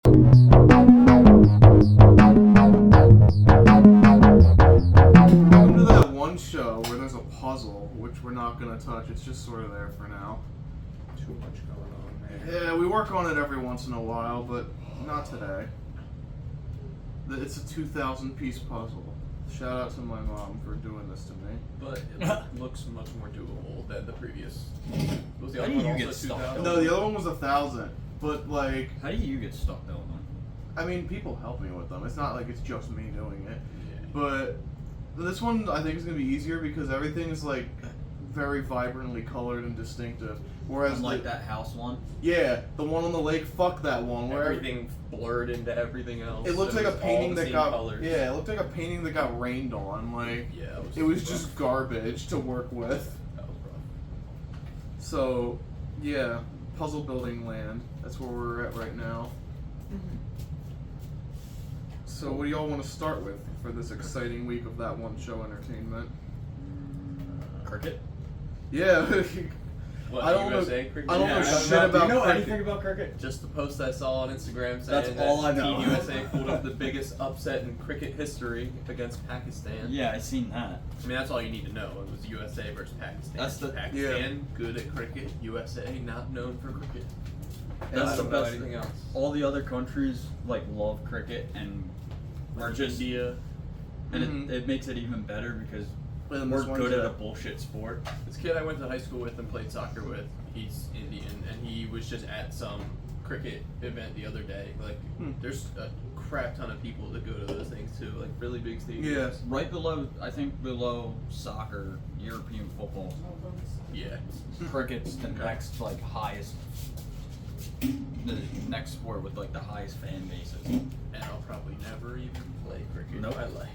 Welcome to that one show where there's a puzzle, which we're not going to touch. It's just sort of there for now. Too much going on there. Yeah, we work on it every once in a while, but not today. It's a 2,000-piece puzzle. Shout out to my mom for doing this to me. But it looks much more doable than the previous. Was the How other do one you also get stuck? 2,000? No, the other one was 1,000. But, like, How do you get stuck though, man? I mean, people help me with them. It's not like it's just me doing it. Yeah. But this one, I think, is going to be easier because everything is, like, very vibrantly colored and distinctive. Whereas, Unlike that house one. yeah, the one on the lake, fuck that one. Where Everything blurred into everything else. it looked so like a was painting all the that same got colors. yeah, it looked like a painting that got rained on. Like Yeah, it was just garbage to work with. That was rough. So yeah, puzzle building land. That's where we're at right now. So what do y'all want to start with for this exciting week of that one show entertainment? Cricket? Yeah. What, I don't know- USA cricket? I don't know Yeah, shit Do you about know cricket. anything about cricket? Just the post I saw on Instagram saying That's that all I know. Team USA pulled up the biggest upset in cricket history against Pakistan. Yeah, I seen that. I mean, that's all you need to know. It was USA versus Pakistan. That's the- Pakistan, good at cricket. USA, not known for cricket. That's I the don't know best. anything else. All the other countries like love cricket and are just India. and Mhm. it makes it even better because And we're this one's good at a- a bullshit sport. This kid I went to high school with and played soccer with, he's Indian, and he was just at some cricket event the other day. Like, there's a crap ton of people that go to those things too, like really big stadiums. Yeah. Right below, I think below soccer, European football, Yeah. cricket's the next like highest, the next sport with like the highest fan bases. And I'll probably never even play cricket Nope. in my life.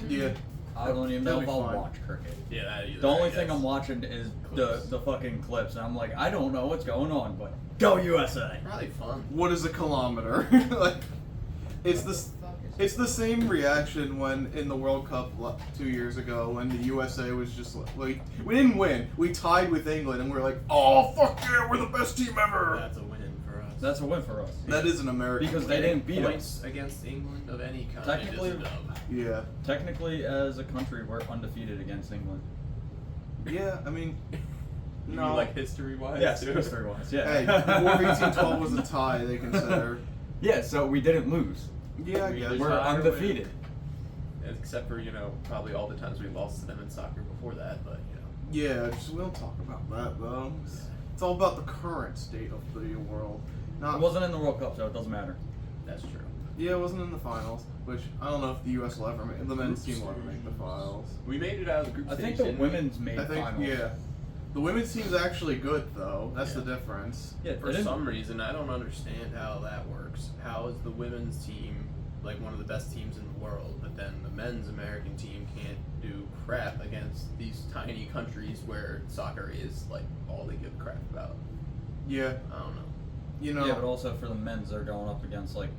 Yeah. I don't even know That'd if be I'll fine. watch cricket. Yeah, that either. The only I thing guess. I'm watching is Clips. the fucking clips, and I'm like, I don't know what's going on, but go USA! Probably fun. What is a kilometer? Like, it's the same reaction when in the World Cup 2 years ago when the USA was just like we didn't win, we tied with England, and we were like, oh fuck yeah, we're the best team ever. That's a win for us. That's a win for us. That is an American Because win. they didn't beat Points us. against England of any kind Technically- is a dub. Yeah, Technically, as a country, we're undefeated against England. yeah. I mean, You no. mean like history-wise? Yes, too? history-wise, yeah. Hey, the War of 1812 was a tie. They consider. Yeah, so we didn't lose. Yeah, I We guess. just- We're Soccer undefeated. Except for, probably all the times we lost to them in soccer before that, but, Yeah, just we don't talk about that though. It's all about the current state of the world. Not It wasn't in the World Cup, so it doesn't matter. that's true. Yeah, it wasn't in the finals, which I don't know if the U.S. will ever make. The men's team will ever make the finals. We made it out of the group I stage, think the didn't we? women's made I think, finals. yeah. The women's team's actually good, though. That's Yeah. the difference. Yeah, For they didn't- some reason, I don't understand how that works. How is the women's team like one of the best teams in the world, but then the men's American team can't do crap against these tiny countries where soccer is like all they give a crap about? Yeah, I don't know. you know. Yeah, but also for the men's, they're going up against like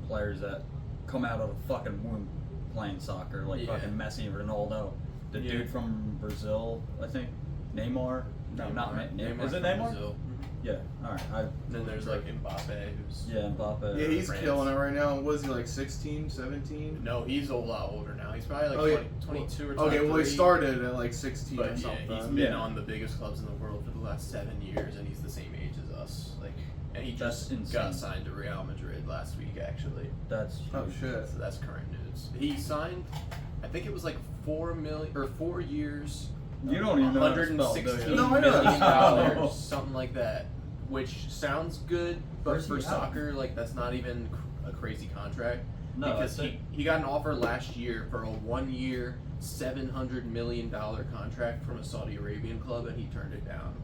players that come out of the fucking womb playing soccer, like Yeah. fucking Messi, Ronaldo, the Yeah. dude from Brazil, I think, Neymar. No, not Neymar. Is it from Neymar? Brazil. Yeah. All right. And then there's like Mbappe, who's Yeah, Mbappe. yeah, he's France. killing it right now. Was he like 16, 17? no, he's a lot older now. He's probably like Oh, yeah. 22 or 23. Okay, well he started at like 16 But or yeah, something. he's been Yeah. on the biggest clubs in the world for the last 7 years, and he's the same age as us. Like, and he That's just insane. got signed to Real Madrid last week, actually. That's Oh huge. shit. So that's current news. He signed, I think it was like 4 years, You don't even know how to spell, do $116 you? No, I know. million dollars, something like that. Which sounds good, but Where's for he at? soccer, like that's not even a crazy contract. No, because that's he got an offer last year for a 1-year, $700 million contract from a Saudi Arabian club, and he turned it down.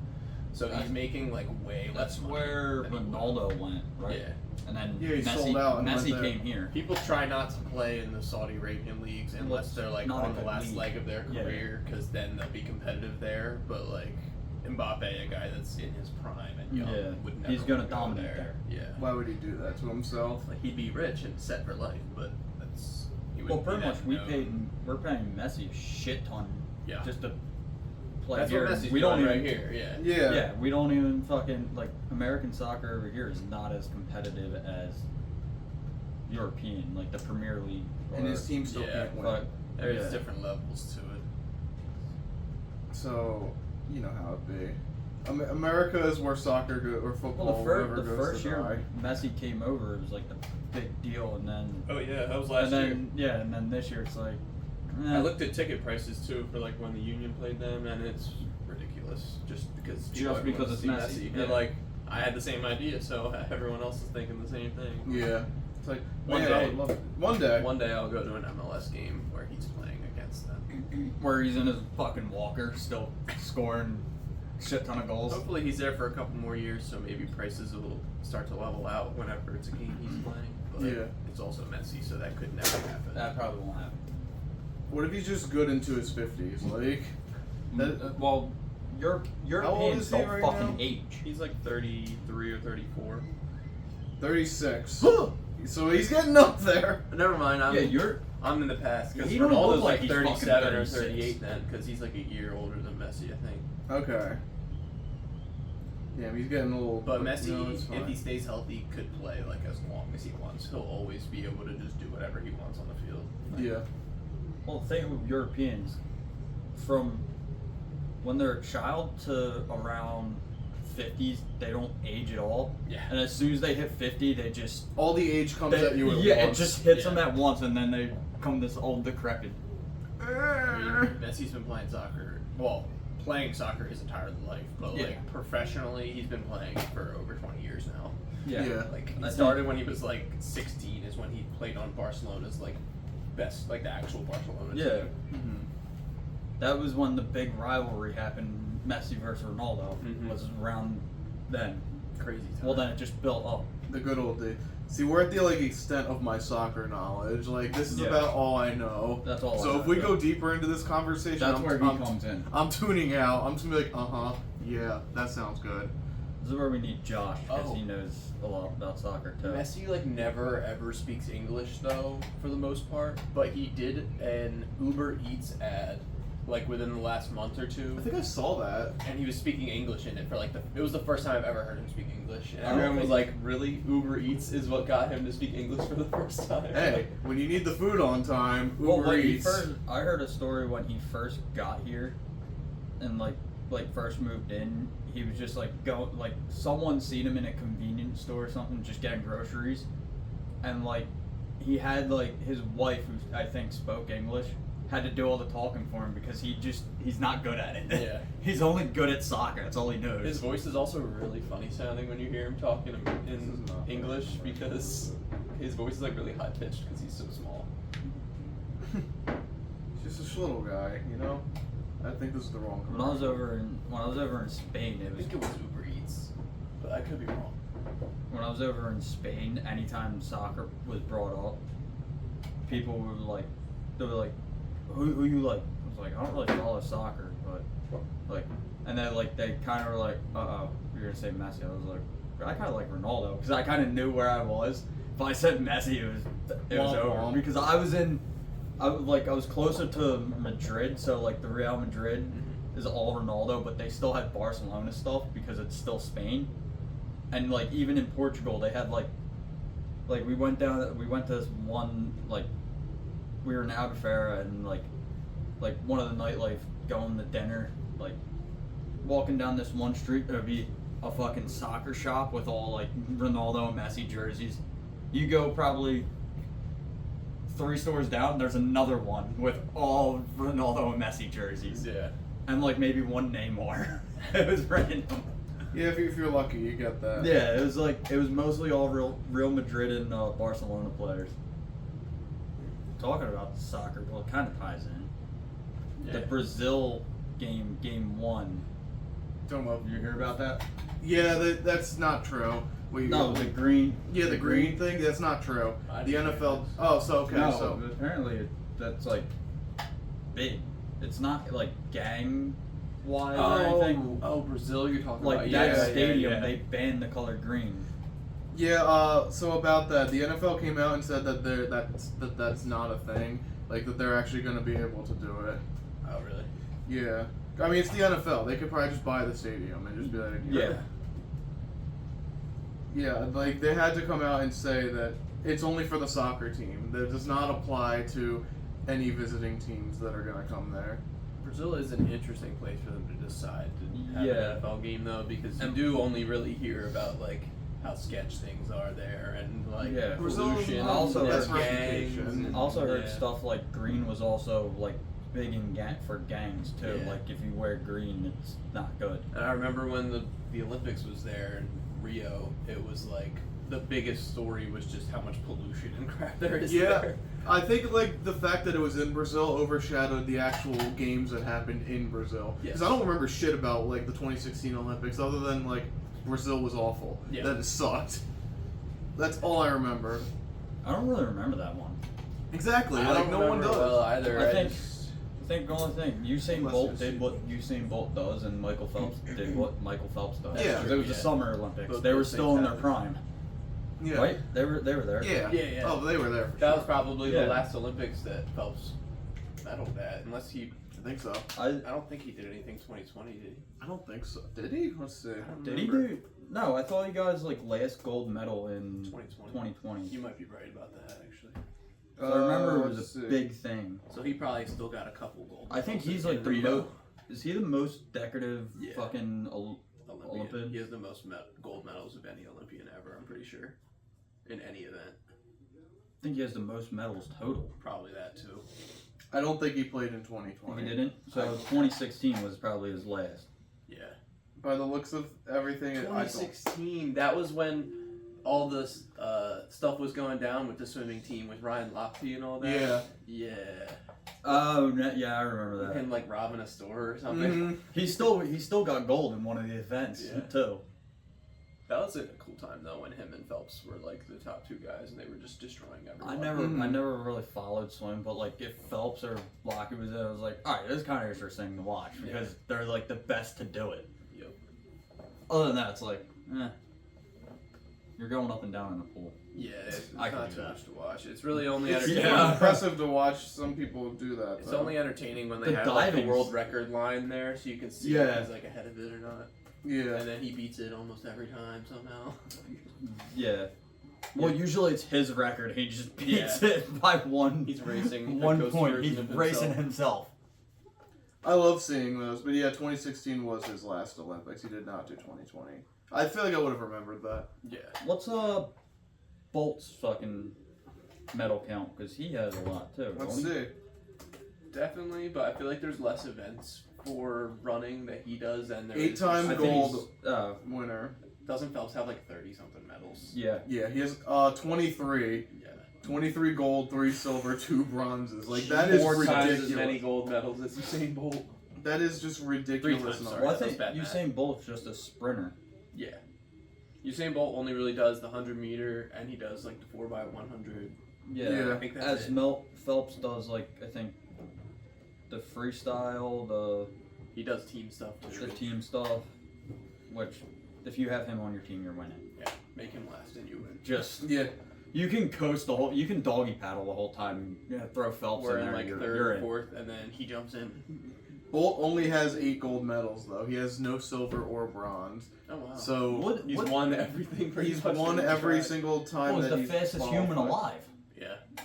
So he's making like way less That's money. where than he would. Ronaldo went, right? Yeah. And then Yeah, he Messi, sold out and Messi went there. came here. People try not to play in the Saudi Arabian leagues unless they're like Not a on the good last league. leg of their Yeah. career, because then they'll be competitive there. But like Mbappe, a guy that's in his prime and young, Yeah. would never He's gonna wanna go dominate there. Yeah, Why would he do that to himself? like he'd be rich and set for life, but that's he Well, wouldn't pretty be much that known. we're paying Messi a shit ton Yeah. just to play That's here. what Messi's we doing don't right even, here. Yeah. Yeah. Yeah, we don't even fucking like American soccer over here is not as competitive as European, like the Premier League. And his team still Yeah, can't win. but There's yeah. different levels to it. So, you know how it be. America is where soccer or football Well, whatever the goes first to year die. Messi came over, it was like the big deal, and then Oh yeah, that was and then and then this year it's like. I looked at ticket prices too for like when the Union played them, and it's ridiculous just because people Just because everyone it's see Messi, And yeah. like I had the same idea, so everyone else is thinking the same thing. Yeah. It's like, One man, I day. would love it. One day. One day I'll go to an MLS game where he's playing against them. Where he's in his fucking walker, still scoring shit ton of goals. Hopefully he's there for a couple more years, so maybe prices will start to level out whenever it's a game he's playing. But Yeah. it's also Messi, so that could never happen. That probably won't happen. What if he's just good into his 50s? Like, Well, How old Europeans is he don't right fucking now? age. He's like 33 or 34. 36. So he's getting up there. Never mind, Yeah, I'm in the past because He don't look Ronaldo's like like he's fucking 37 or 36. 38 then because he's like a year older than Messi, I think. Okay. Yeah, he's getting a little. But Messi, no, it's if fine. he stays healthy, could play like as long as he wants. He'll always be able to just do whatever he wants on the field. Yeah. Well, the thing with Europeans, from when they're a child to around 50s, they don't age at all. Yeah. And as soon as they hit 50, they just All the age comes at you at yeah, once. it just hits Yeah. them at once, and then they become this old decrepit. I mean, Messi's been playing soccer. Well, playing soccer his entire life, but Yeah. like professionally, he's been playing for over 20 years now. Yeah. Like I he started when he was like 16, is when he played on Barcelona's like best, like the actual Barcelona Yeah. team. Mhm. That was when the big rivalry happened, Messi versus Ronaldo, Mhm. was around then. Crazy time. Well, then it just built up. The good old days. See, we're at the extent of my soccer knowledge. Like, this is Yeah. about all I know. That's all. So I if we know. go deeper into this conversation, that's I'm, where he I'm, comes in. I'm tuning out. I'm just gonna be like, yeah, that sounds good. This is where we need Josh because Oh. he knows a lot about soccer too. Messi like never ever speaks English though, for the most part. But he did an Uber Eats ad like within the last month or two, I think I saw that. and he was speaking English in it for like it was the first time I've ever heard him speak English, and I don't everyone was think- like, "Really, Uber Eats is what got him to speak English for the first time?" Hey, when you need the food on time, Uber Well, when he Eats. first, I heard a story when he first got here, and like first moved in. He was just like someone seen him in a convenience store or something, just getting groceries, and like he had like his wife, who I think spoke English, had to do all the talking for him because he's not good at it. Yeah. He's only good at soccer. That's all he knows. His voice is also really funny sounding when you hear him talking This is in not English funny. because his voice is like really high pitched because he's so small. He's just a little guy, you know. I think this is the wrong. When I was over in Spain, I it was think it was Uber Eats, but I could be wrong. when I was over in Spain. Anytime soccer was brought up, people were like, who you like? I was like, I don't really follow soccer, but like, and then like they kind of were like, you're gonna say Messi. I was like, I kind of like Ronaldo because I kind of knew where I was. If I said Messi, it was Womp over womp. because I was closer to Madrid, so like the Real Madrid is all Ronaldo, but they still had Barcelona stuff because it's still Spain, and like even in Portugal they had like we went to this one we were in Albufeira and like one of the nightlife going to dinner, like walking down this one street, there'd be a fucking soccer shop with all like Ronaldo and Messi jerseys. You go probably 3 stores down, there's another one with all Ronaldo and Messi jerseys. Yeah. And like maybe one Neymar. It was random. Yeah, if you're lucky, you get that. Yeah, it was mostly all Real Madrid and Barcelona players. Talking about soccer, well, it kind of ties in. Yeah. The Brazil game 1. Talking about. Did you hear about that? Yeah, that's not true. No, the green. Yeah, the green thing. That's not true. I The didn't hear NFL. this. Oh, so okay, No, so apparently that's like big. It's not like gang wise or anything. Oh, Brazil, you're talking Like about? that Yeah, stadium, yeah. they banned the color green. yeah. So about that, the NFL came out and said that that's not a thing. Like that they're actually going to be able to do it. Oh, really? Yeah. I mean, it's the NFL. They could probably just buy the stadium and just be like, Yeah. Yeah, like they had to come out and say that It's only for the soccer team. That does not apply to any visiting teams that are going to come there. Brazil is an interesting place for them to decide to have Yeah. an NFL game, though, because you do only really hear about, like, how sketch things are there and, like, Yeah. pollution, also has and gangs. reputation. And, Also heard yeah. stuff like green was also like big in for gangs too. Yeah. Like if you wear green, it's not good. And I remember when the Olympics was there in Rio, it was like the biggest story was just how much pollution and crap there is there. I think like the fact that it was in Brazil overshadowed the actual games that happened in Brazil. Because Yes. I don't remember shit about like the 2016 Olympics other than like Brazil was awful. Yeah. That it sucked. That's all I remember. I don't really remember that one. Exactly. I Like don't no one remember does. well either. I think- just- I think the only thing Usain Unless Bolt it's- did what Usain Bolt does, and Michael Phelps did what Michael Phelps does. Yeah. 'Cause it was the Yeah. Summer Olympics. Both They were those still in things their happened. prime, Yeah. right? They were there. Yeah. Yeah. Oh, they were there for That sure. was probably Yeah. the last Olympics that Phelps medaled at, unless he. I think so. I don't think he did anything 2020, did he? I don't think so. Did he? Let's see. I don't Did he remember. do? No, I thought he got his like last gold medal in 2020. 2020. You might be right about that, actually. So I remember it let's was see. a big thing. So he probably still got a couple gold. I think medals he's in like the Rio. most. Is he the most decorative Yeah. fucking Olympian. Olympian? He has the most gold medals of any Olympian ever, I'm pretty sure. In any event. I think he has the most medals total. Probably that too. I don't think he played in 2020. He didn't. So 2016 was probably his last. Yeah. By the looks of everything, I don't. 2016. That was when all this stuff was going down with the swimming team with Ryan Lochte and all that. Yeah. Yeah. Oh yeah, I remember that. Him like robbing a store or something. Mhm. He still got gold in one of the events Yeah. too. That was a cool time though when him and Phelps were like the top two guys and they were just destroying everyone. I never really followed swim, but like if Phelps or Lochte was there, I was like, all right, this is kind of interesting to watch because they're like the best to do it. Yep. Other than that, it's like, you're going up and down in the pool. Yeah, it's I could not do too that. much to watch. It's really only It's entertaining. Yeah. impressive to watch. Some people do that. It's though. only entertaining when they The have like, the diving's- world record line there, so you can see Yeah. if he's like ahead of it or not. Yeah. And then he beats it almost every time somehow. Yeah. Well, usually it's his record. He just beats Yeah. it by one. He's racing a one ghost point. version He's of racing himself. himself. I love seeing those, but yeah, 2016 was his last Olympics. He did not do 2020. I feel like I would have remembered that. Yeah. What's Bolt's fucking medal count? Because he has a lot too. Let's don't he? see. Definitely, but I feel like there's less events for running that he does than there is. 8-time I think gold he's, winner. Doesn't Phelps have like 30 something medals? yeah. Yeah, he has 23. Yeah. 23 gold, 3 silver, 2 bronzes. Like that is Four ridiculous. times as many gold medals as Usain Bolt. That is just ridiculous. 3 times, number. sorry. Well, I that's think bad math. Usain Bolt's just a sprinter. Yeah. Usain Bolt only really does the 100 meter and he does like the 4x100. Yeah. I think that's As it. Phelps does, like I think the freestyle, He does team stuff too. the team stuff. Which, if you have him on your team, you're winning. Yeah, make him last and you win. Just Yeah. you can coast the whole. You can doggy paddle the whole time. Yeah, throw Phelps We're in in there. like you're third, in. fourth, and then he jumps in. Bolt only has 8 gold medals though. He has no silver or bronze. Oh wow. So He's won everything. pretty he's much won in the every track. single time Oh, he's that the he's fastest human qualified. alive. Yeah.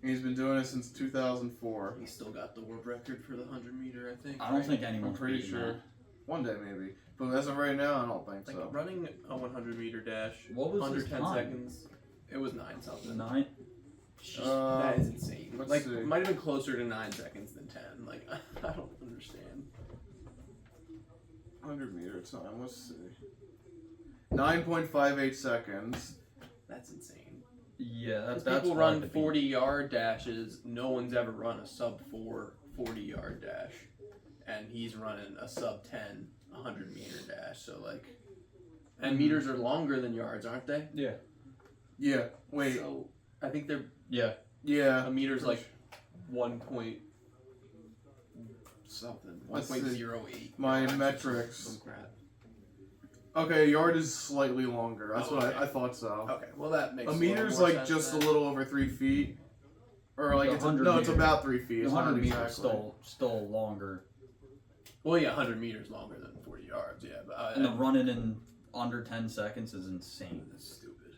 He's been doing it since 2004. He still got the world record for the 100 meter, I think. I don't right? think I'm anyone's pretty beating sure. that. One day maybe. But as of right now, I don't think Like so. running a 100 meter dash. What was under his 10 time? seconds. It was 9 something. 9. That is insane. let's Like, see. might have been closer to 9 seconds than 10. Like, I don't understand. 100 meter time. Let's see. 9.58 seconds. That's insane. Yeah, Because that's people hard run to beat. 40-yard dashes. No one's ever run a sub 4 40-yard dash. And he's running a sub 10 100 meter dash. So, like, and meters are longer than yards, aren't they? Yeah. Yeah. Wait. So, I think they're Yeah. Yeah. a meter's like 1 point something. Let's see. 1.08. My yards or metrics. some crap. Okay, a yard is slightly longer. That's Oh, what okay. I thought so. Okay, well that makes A little meter's more like sense just a then. little over 3 feet. Or like The it's 100 no, it's meter. about 3 feet. The It's 100 not meters exactly. still longer. Well, yeah, 100 meters longer than 40 yards. Yeah, but And the running in under 10 seconds is insane. that's stupid.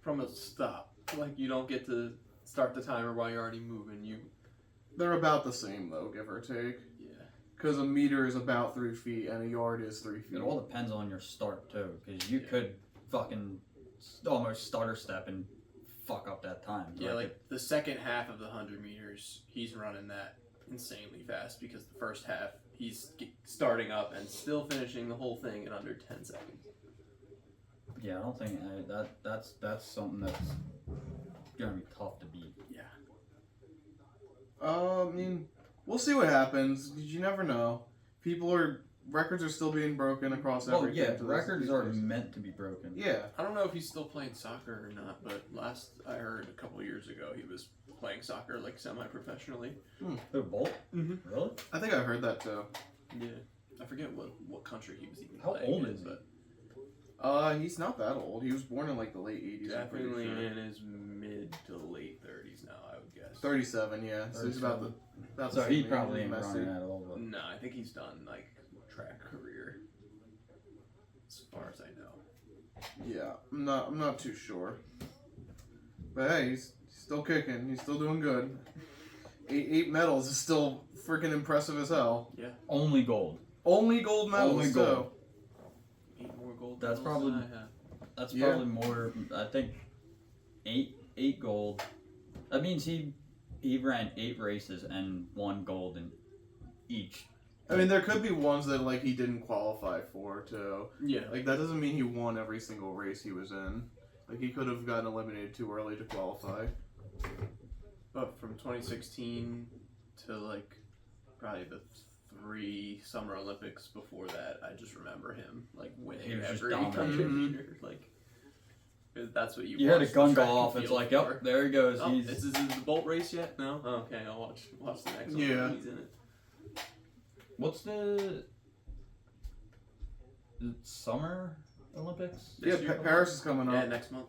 from a stop. Like, you don't get to start the timer while you're already moving. They're about the same though, give or take. Yeah. Because a meter is about 3 feet and a yard is 3 feet. It all depends on your start too, because you could fucking almost stutter step and fuck up that time. Yeah, like the second half of the 100 meters, he's running that insanely fast because the first half he's starting up and still finishing the whole thing in under 10 seconds. Yeah, I don't think that's something that's gonna be tough to beat. Yeah. I mean, we'll see what happens. You never know. Records are still being broken across everything. Oh yeah, records are meant to be broken. Yeah. I don't know if he's still playing soccer or not, but last I heard a couple years ago he was playing soccer like semi-professionally. Who, Bolt? Mm-hmm. Really? I think I heard that too. Yeah. I forget what country he was even How playing old in, is he? but He's not that old. He was born in like the late 80s. definitely I'm pretty sure. in his mid to late 30s now, I would guess. 37, yeah. So he's about the So same he age probably as ain't Messi. running at all. But No, I think he's done like track career. As far as I know. Yeah, I'm not too sure. But hey, he's still kicking. He's still doing good. Eight medals is still freaking impressive as hell. Yeah. only gold. Only gold medals. Only gold. 8 more gold That's medals probably- than I have. That's Yeah. probably more. I think eight gold. That means he ran 8 races and 1 gold in each. I mean, there could be ones that like he didn't qualify for too. Yeah. Like that doesn't mean he won every single race he was in. Like he could have gotten eliminated too early to qualify. But from 2016 to like probably the 3 Summer Olympics before that, I just remember him like He winning was just every dominating. 100 Mhm. meter. Like that's what you. You heard a watch the gun go track and off. It's field like, for. yep, there he goes. Oh, He's is this the Bolt race yet? No. Oh, okay, I'll watch the next one. Yeah. He's in it. what's the Summer Olympics? Yeah, This year? Paris is coming Yeah, up. next month.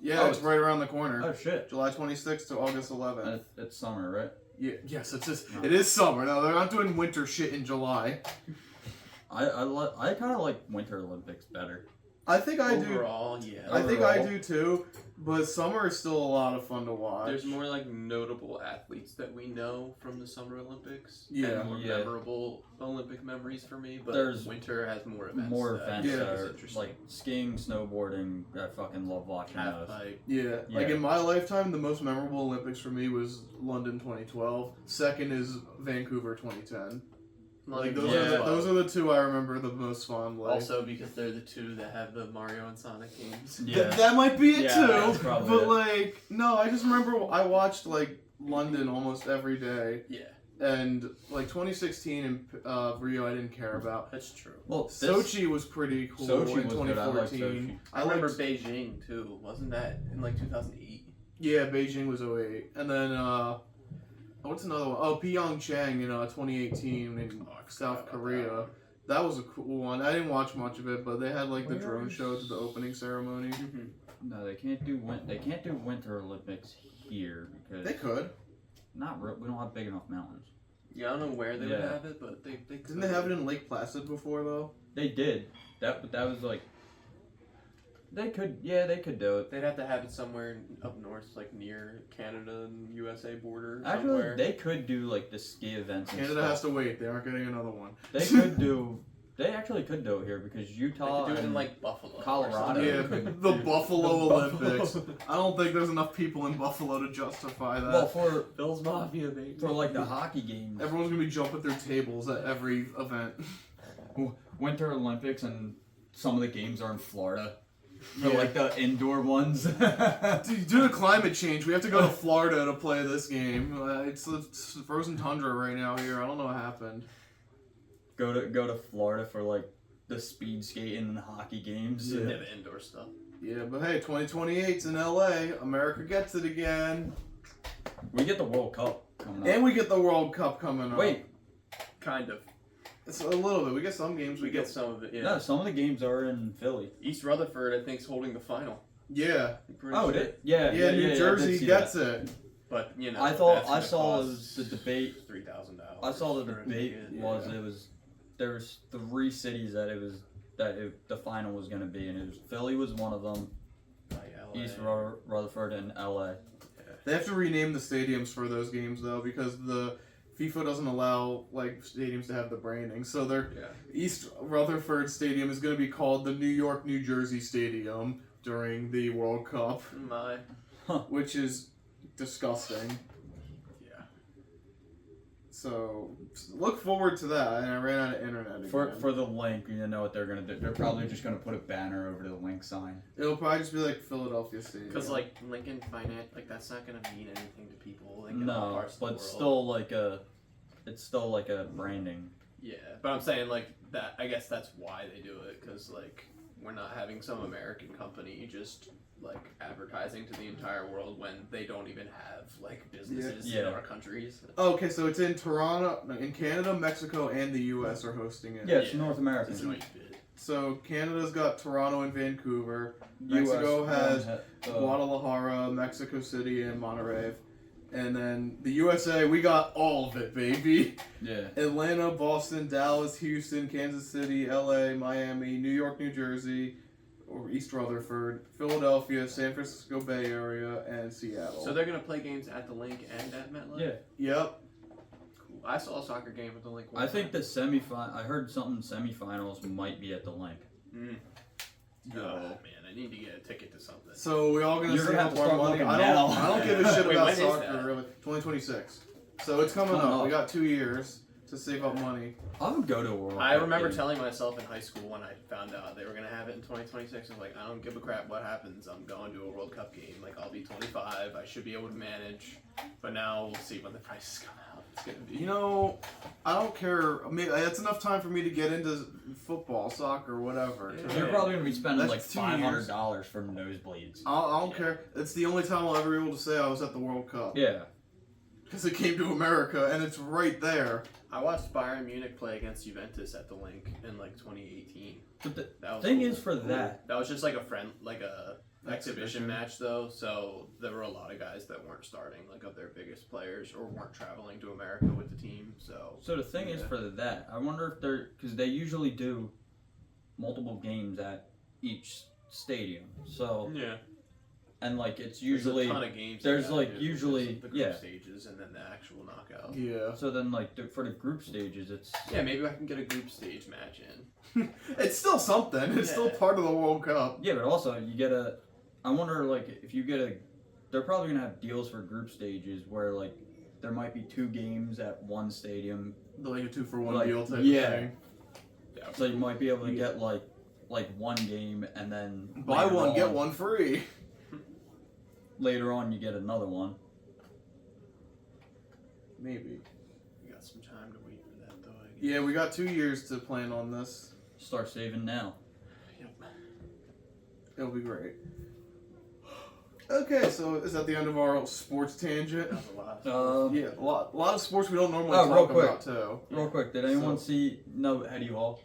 Yeah, it's right around the corner. Oh shit! July 26th to August 11th. It's summer, right? Yeah, yes, No. it is summer. No, they're not doing winter shit in July. I kind of like Winter Olympics better. I think I do. Overall, yeah. I think I Overall. do too. But summer is still a lot of fun to watch. There's more like notable athletes that we know from the Summer Olympics. Yeah. And more Yeah. memorable Olympic memories for me. But There's winter has more events. More that events Yeah. that is are interesting. like skiing, snowboarding. I fucking love watching half those. pipe. Yeah, like Yeah. in my lifetime, the most memorable Olympics for me was London 2012. Second is Vancouver 2010. Like those Yeah. those are the two I remember the most fondly. Also because they're the 2 that have the Mario and Sonic games. Yeah. That might be it Yeah, that's too. probably But it. like, no, I just remember I watched like London almost every day, Yeah, and like 2016 and Rio I didn't care about. that's true. Well, this, Sochi was pretty cool Sochi in was good. I liked 2014. I remember Beijing too. Wasn't that in like 2008? Yeah, Beijing was 08. And then, what's another one? Oh, Pyeongchang in 2018 in Oh, I forgot South about Korea. That was a cool one. I didn't watch much of it, but they had like the Where drone is- show to the opening ceremony. no, they can't do Winter Olympics here because They could. we don't have big enough mountains. Yeah, I don't know where they would Yeah. have it, but they could. Didn't they have it in Lake Placid before though? They did that, but that was like they could do it. They'd have to have it somewhere up north, like near Canada and USA border. Actually, somewhere. they could do like the ski events. And Canada stuff. has to wait. They aren't getting another one. They could do. They actually could do it here because They Utah could do it in and like Buffalo, or Colorado. something. Yeah, could the do- Buffalo The Olympics. Buffalo. I don't think there's enough people in Buffalo to justify that. well for Bill's Mafia, baby. like the hockey games, Everyone's gonna be jumping through tables at every event. Winter Olympics, and some of the games are in Florida. For Yeah. like the indoor ones. Due to climate change, we have to go to Florida to play this game. It's frozen tundra right now here. I don't know what happened. go to Florida for like the speed skating and hockey games. Yeah. Yeah, the indoor stuff. Yeah, but hey, 2028's in LA. America gets it again. We get the World Cup coming up. And we get the World Cup coming up. Wait, Kind of. It's a little bit. We get some games. We get some of it. Yeah. no, some of the games are in Philly. East Rutherford, I think, is holding the final. Yeah. I'm pretty Oh, sure. did yeah, New Jersey gets it. But you know, I thought that's I gonna saw cost the debate. $3,000. I saw the debate Yeah. there was 3 cities that the final was going to be, and it was Philly was one of them, East Rutherford, and LA. They have to rename the stadiums for those games though, because the FIFA doesn't allow like stadiums to have the branding. So their East Rutherford Stadium is going to be called the New York, New Jersey Stadium during the World Cup, which is disgusting. Yeah. So look forward to that. And I ran out of internet again. For the link, you know what they're gonna do? They're probably just gonna put a banner over the link sign. It'll probably just be like Philadelphia Stadium. Because like Lincoln Finance, like that's not gonna mean anything to people. Like, in all No, parts of the but world. it's still like a branding. Yeah, but I'm saying like that. I guess that's why they do it, because like we're not having some American company just like advertising to the entire world when they don't even have like businesses in our countries. Okay, so it's in Toronto, no, in Canada, Mexico, and the U.S. are hosting it. Yeah, it's North American. It's a sweet bit. So Canada's got Toronto and Vancouver. Mexico has Guadalajara, Mexico City, and Monterrey. And then the USA, we got all of it, baby. Yeah. Atlanta, Boston, Dallas, Houston, Kansas City, LA, Miami, New York, New Jersey, or East Rutherford, Philadelphia, San Francisco Bay Area, and Seattle. So they're gonna play games at the link and at MetLife. Yeah. Yep. Cool. I saw a soccer game at the link. I think the I heard something semifinals might be at the link. Oh man, I need to get a ticket to something. So we all gonna You're save gonna up have to our start money. looking I now. don't give a shit Wait, about when is soccer that? really. 2026. So it's coming up. We got 2 years to save up money. I would go to a World I Cup remember game. telling myself in high school when I found out they were gonna have it in 2026. I was like, I don't give a crap what happens. I'm going to a World Cup game. Like I'll be 25. I should be able to manage. But now we'll see when the prices come out. It's gonna be. You know, I don't care. I mean, it's enough time for me to get into football, soccer, whatever. Yeah. You're probably gonna be spending That's like 2 years. $500 for nosebleeds. I don't care. It's the only time I'll ever be able to say I was at the World Cup. Yeah. Because it came to America, and it's right there. I watched Bayern Munich play against Juventus at the link in like 2018. But the That was thing cool. is for that. That was just like a exhibition match though, so there were a lot of guys that weren't starting, like of their biggest players, or weren't traveling to America with the team. So The thing is for that. I wonder if because they usually do multiple games at each stadium. So yeah, and like it's usually there's a ton of games. there's you gotta like do. usually There's the group stages and then the actual knockout. Yeah. So then like for the group stages it's Yeah, maybe I can get a group stage match in. It's still something. It's still part of the World Cup. yeah, but also you get I wonder like if you get they're probably gonna have deals for group stages where like there might be 2 games at one stadium. Like a 2-for-1 Like, deal type yeah. of thing. Yeah. So you might be able to get like one game and then Buy later one, get on- one free. Later on you get another one. Maybe. We got some time to wait for that though. I guess. Yeah, we got 2 years to plan on this. Start saving now. Yep. It'll be great. Okay, so is that the end of our sports tangent? That was a lot. Yeah, a lot of sports we don't normally Oh, real talk quick. about too. Real quick, did anyone know Eddie Hall?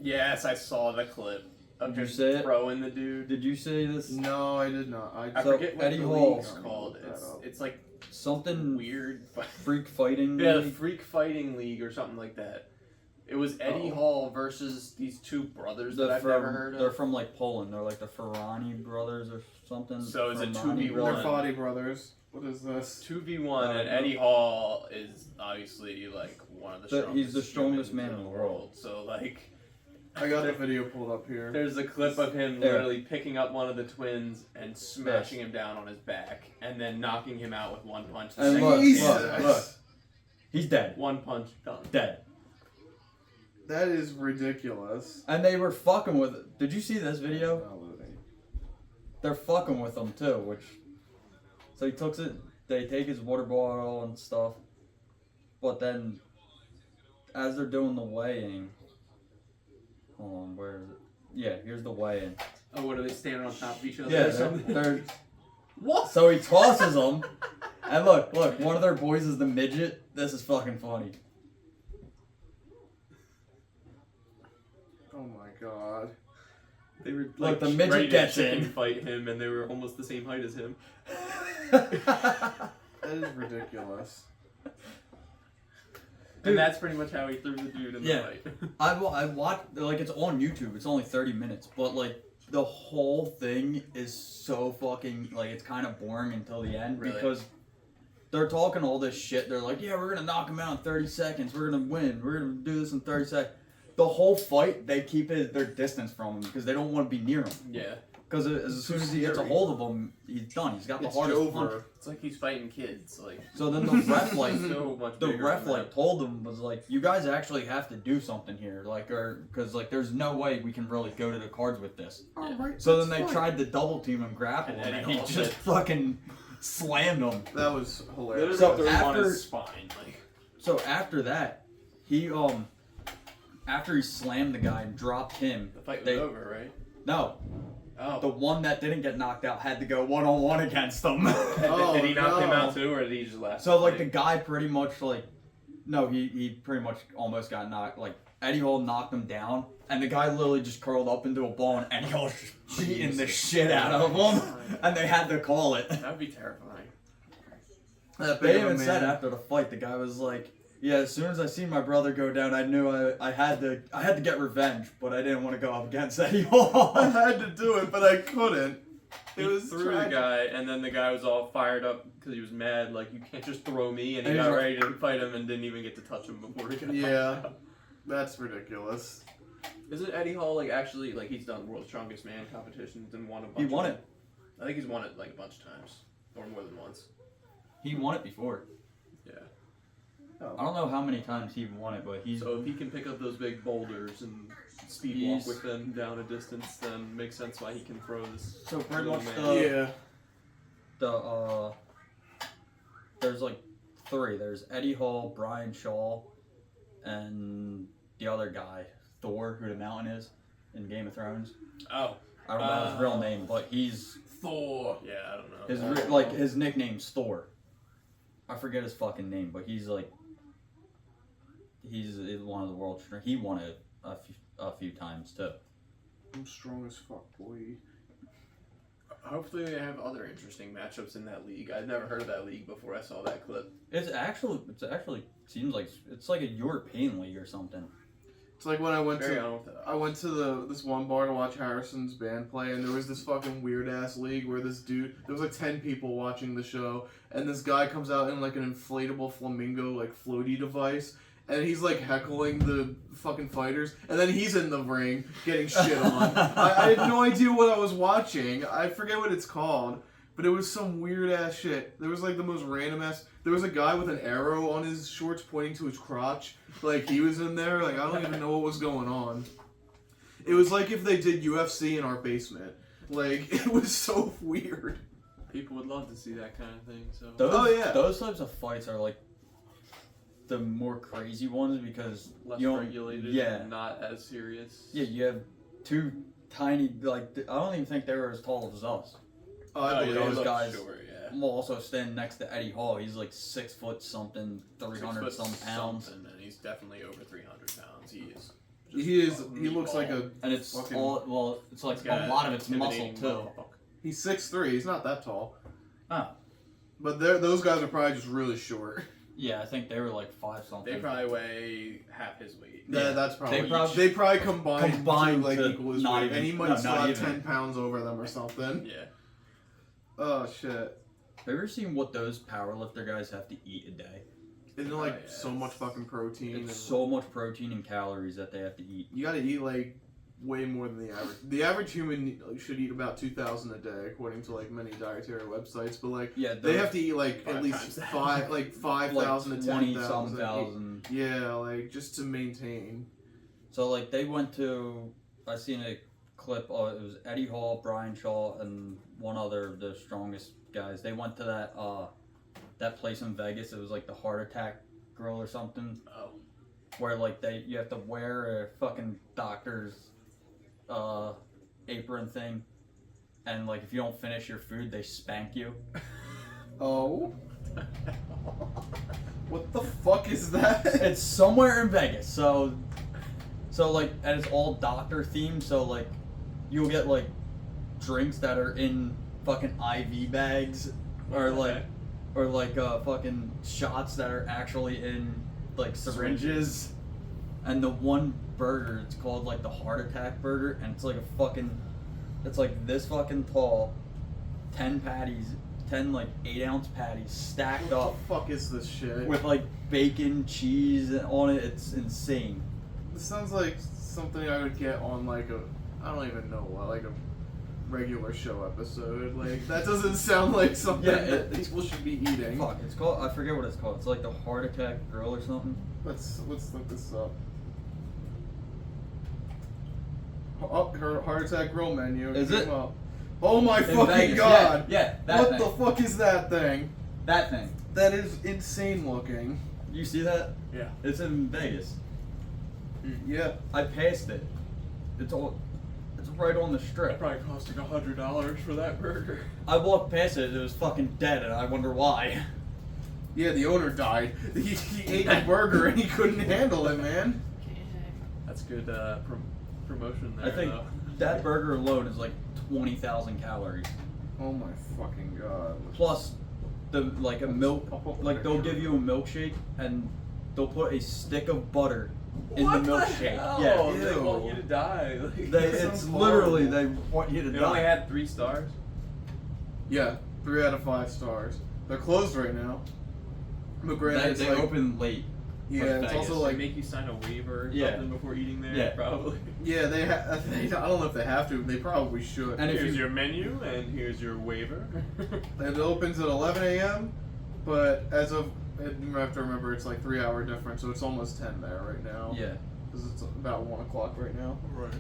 Yes, I saw the clip of Did you just see it? throwing the dude. Did you see this? No, I did not. I So, forget what Eddie the Hall- league's called. Look that up. It's like Something weird. freak fighting. Yeah, the league? Freak Fighting League or something like that. It was Eddie Hall versus these 2 brothers that I've never heard They're of. from like Poland. They're like the Ferrani brothers or something. So is it Fermani 2v1? brothers. They're Fadi brothers. What is this? 2v1, and Eddie Hall is obviously like one of the strongest. He's the strongest humans man in the world. So like, I got the video pulled up here. there's a clip of him There. literally picking up one of the twins and smashing him down on his back, and then knocking him out with one punch. The And second- look, Jesus. look. He's dead. One punch, done. Dead. That is ridiculous. And they were fucking with it. Did you see this video? Not loading. They're fucking with him too, which. So he takes it. They take his water bottle and stuff, but then, as they're doing the weighing, hold on, where is it? Yeah, here's the weigh-in. Oh, what are they standing on top of each other? Yeah, or something? they're What? so he tosses them, and look, one of their boys is the midget. This is fucking funny. Oh my god. They were Look, the ready midget to gets chicken in. fight him, and they were almost the same height as him. That is ridiculous. And that's pretty much how he threw the dude in the Yeah. fight. I watched like it's on YouTube. It's only 30 minutes, but like the whole thing is so fucking like it's kind of boring until the end because they're talking all this shit. They're like, yeah, we're gonna knock him out in 30 seconds. We're gonna win. We're gonna do this in 30 seconds. The whole fight, they keep their distance from him because they don't want to be near him. Yeah. Because as soon as he gets a hold of him, he's done. He's got the hardest punch. It's like he's fighting kids. Like. So then the ref so much told them was like, you guys actually have to do something here, like, or because like there's no way we can really go to the cards with this. All right. So then they tried to double team and grapple him, and he just fucking slammed him. That was hilarious. So on his spine, like. So after that, he after he slammed the guy and dropped him, the fight was over, right? No. Oh. The one that didn't get knocked out had to go 1-on-1 against him. Did he knock him out too, or did he just last? So like the guy pretty much like, no, he pretty much almost got knocked. Like Eddie Hall knocked him down, and the guy literally just curled up into a ball, and Eddie Hall just beating the shit out of him, and they had to call it. That would be terrifying. They even said after the fight, the guy was like, yeah, as soon as I seen my brother go down, I knew I had to get revenge, but I didn't want to go up against Eddie Hall. I had to do it, but I couldn't. It was threw the guy, and then the guy was all fired up because he was mad. Like, you can't just throw me, and he got ready to fight him and didn't even get to touch him before he got knocked out. That's ridiculous. Isn't Eddie Hall like actually like he's done World's Strongest Man competitions and won a bunch? He won it. I think he's won it like a bunch of times, or more than once. He won it before. Yeah. Oh. I don't know how many times he won it, but he's... So if he can pick up those big boulders and speed walk with them down a distance, then makes sense why he can throw this. So pretty much there's like three. There's Eddie Hall, Brian Shaw, and the other guy, Thor, who the Mountain is in Game of Thrones. Oh. I don't know his real name, but he's... Thor. Yeah, I don't know. His nickname's Thor. I forget his fucking name, but he's like... He's one of the world's... He won it a few times, too. I'm strong as fuck, boy. Hopefully they have other interesting matchups in that league. I'd never heard of that league before I saw that clip. It's actually seems like it's like a European league or something. It's like when I went to this one bar to watch Harrison's band play, and there was this fucking weird ass league where there was like 10 people watching the show, and this guy comes out in like an inflatable flamingo like floaty device, and he's like heckling the fucking fighters, and then he's in the ring getting shit on. I had no idea what I was watching. I forget what it's called, but it was some weird ass shit. There was like the most random ass. There was a guy with an arrow on his shorts pointing to his crotch. Like he was in there. Like I don't even know what was going on. It was like if they did UFC in our basement. Like it was so weird. People would love to see that kind of thing. So those types of fights are like the more crazy ones because less regulated, and not as serious. Yeah, you have two tiny like I don't even think they were as tall as us. Those guys. Sure, yeah. I'm also standing next to Eddie Hall. He's like 6 foot something, 300 some pounds, and he's definitely over 300 pounds. He is. He looks like a. And it's all. It's like a lot of it's muscle too. He's 6'3". He's not that tall. Oh. But those guys are probably just really short. Yeah, I think they were like 5 something. They probably weigh half his weight. Yeah, that's probably. They probably combined to like equal his weight, and he might still have 10 pounds over them or something. Yeah. Oh shit. Have you ever seen what those powerlifter guys have to eat a day? Isn't it so much fucking protein? It's so much protein and calories that they have to eat. You gotta eat like way more than the average. The average human should eat about 2,000 a day, according to like many dietary websites. But like, they have to eat like at least 5,000 to 10,000. Yeah, like just to maintain. So like they went to. I seen a clip. It was Eddie Hall, Brian Shaw, and one other of the strongest guys. They went to that place in Vegas. It was like the Heart Attack Grill or something. Oh. Where like you have to wear a fucking doctor's apron thing, and like if you don't finish your food, they spank you. Oh. What the fuck is that? It's somewhere in Vegas. So like, and it's all doctor themed. So like, you'll get like drinks that are in fucking IV bags, or like fucking shots that are actually in like syringes. And the one burger, it's called like the Heart Attack burger, and it's like a fucking It's like this fucking tall, 10 patties, 10 like 8-ounce patties stacked up What the fuck is this shit? with like bacon, cheese on it. It's insane. This sounds like something I would get on like a, I don't even know what, like a regular show episode. Like that doesn't sound like something Yeah, that people should be eating. Fuck, it's called, I forget what it's called. It's like the Heart Attack Grill or something. Let's look this up. Oh, her heart attack grill menu. Is came it? up. Oh my In fucking Vegas. god! Yeah, that what thing. the fuck is that thing? That thing. That is insane looking. You see that? Yeah. It's in Vegas. Yeah. I passed it. It's right on the It strip. probably cost like $100 for that burger. I walked past it, it was fucking dead, and I wonder why. Yeah, the owner died. He ate the burger and he couldn't handle it, man. That's good promotion there. I think though. that burger alone is like 20,000 calories. Oh my fucking god. Plus, the like a milk, I'll put the like they'll picture. give you a milkshake and they'll put a stick of butter in What the milkshake. hell? Yeah, They Ew. want you to die. Like, they, That it's sounds literally horrible. they want you to it only die. had 3 stars. Yeah, 3 out of 5 stars. They're closed right now. But granted, They it's like, open late. yeah, like it's Vegas. also They like, make you sign a waiver or Yeah. something before eating there. Yeah. Probably. yeah, they I don't know if they have to. They probably should. And if Here's you- your menu and here's your waiver. It opens at 11 a.m., but as of, you have to remember it's like 3-hour difference, so it's almost 10 there right now. Yeah, Because it's about 1 o'clock right now. Right.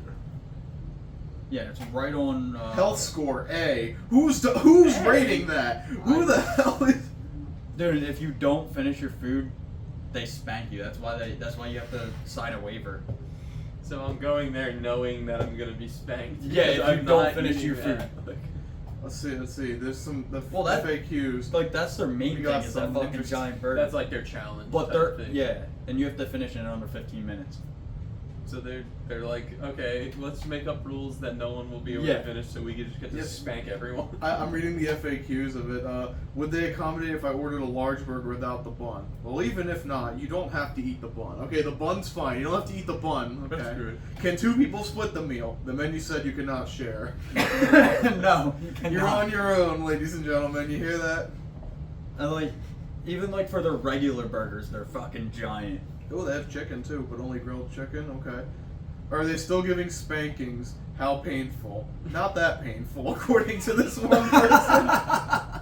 yeah, it's right on. Health score A. Who's A? rating that? Who the hell is? Dude, if you don't finish your food, they spank you. That's why you have to sign a waiver. So I'm going there knowing that I'm gonna be spanked. Yeah, because if I'm you don't not finish eating your that. food. Like, Let's see. There's some Well, that- FAQs. Like that's their main We thing got is that some fucking interesting- giant burger. that's like their challenge. but type they're thing. yeah, and you have to finish it in under 15 minutes. So they're like, okay, let's make up rules that no one will be able Yeah. to finish, so we can just get to Yes. spank everyone. I'm reading the FAQs of it. Would they accommodate if I ordered a large burger without the bun? Well, even if not, you don't have to eat the bun. Okay, the bun's fine. You don't have to eat the bun. Okay. That's good. Can 2 people split the meal? The menu said you cannot share. No, you cannot. You're on your own, ladies and gentlemen. You hear that? And like, even like for their regular burgers, they're fucking giant. Oh, they have chicken too, but only grilled chicken. Okay. Are they still giving spankings? How painful? Not that painful, according to this one person.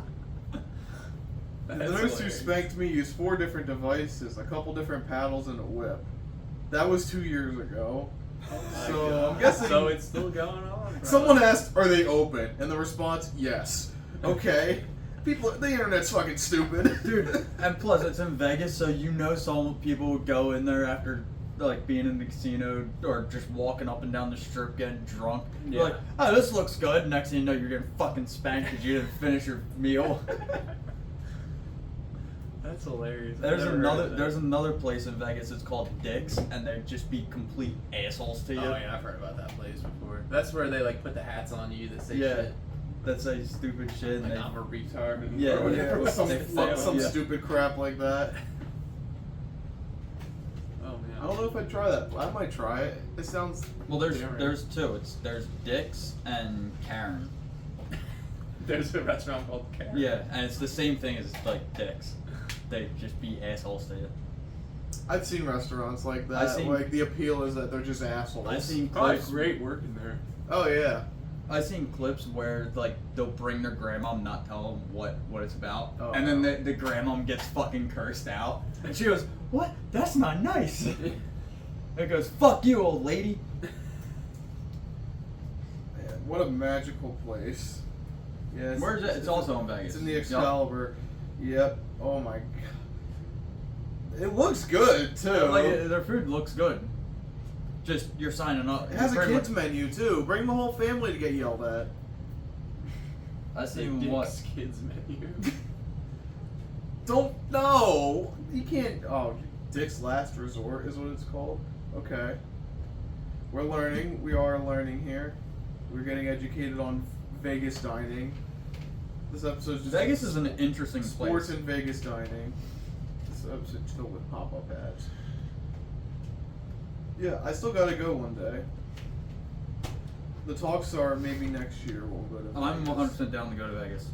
The That's nurse who hilarious. spanked me used 4 different devices, a couple different paddles, and a whip. That was 2 years ago. Oh my So God. I'm guessing So it's still going on. Bro. someone asked, "Are they open?" And the response, "Yes." Okay. People, the internet's fucking stupid, Dude, and plus it's in Vegas, so you know some people would go in there after like being in the casino or just walking up and down the strip getting drunk. You're Yeah. like, oh, this looks good. Next thing you know, you're getting fucking spanked because you didn't finish your meal. That's hilarious. I've There's never heard another of that. there's another place in Vegas. It's called Dick's, and they just be complete assholes to you. Oh yeah, I've heard about that place before. That's where they like put the hats on you that say Yeah. shit. That say stupid shit. And Like they, I'm a retard. And Yeah, or whatever. Yeah, some, They fuck some yeah. stupid crap like that. Oh man. I don't know if I'd try that. I might try it. It sounds. well, there's different. 2. There's Dick's and Karen. There's a restaurant called Karen. Yeah, and it's the same thing as like Dick's. They just be assholes to you. I've seen restaurants like that. I've seen- Like the appeal is that they're just assholes. I've seen Probably clips. great working there. Oh yeah. I've seen clips where like they'll bring their grandma and not tell them what it's about, Oh, and then no. the grandma gets fucking cursed out, and she goes, "What? That's not nice." It goes, "Fuck you, old lady." Man, what a magical place. Yes. Where's it? It's also in Vegas. It's in the Yup. Excalibur. Yep. Oh my god. It looks good too. Like their food looks good. Just you're signing up. It has a Pretty kids much- menu too. Bring the whole family to get yelled at. I The see Dick's what. kids menu. Don't know. You can't. Oh, Dick's Last Resort is what it's called. Okay. We're learning. We are learning here. We're getting educated on Vegas dining. This episode's just Vegas is an interesting sports place. and Vegas dining. This episode's filled with pop-up ads. Yeah, I still gotta go one day. The talks are maybe next year we'll go to Vegas. I'm 100% down to go to Vegas.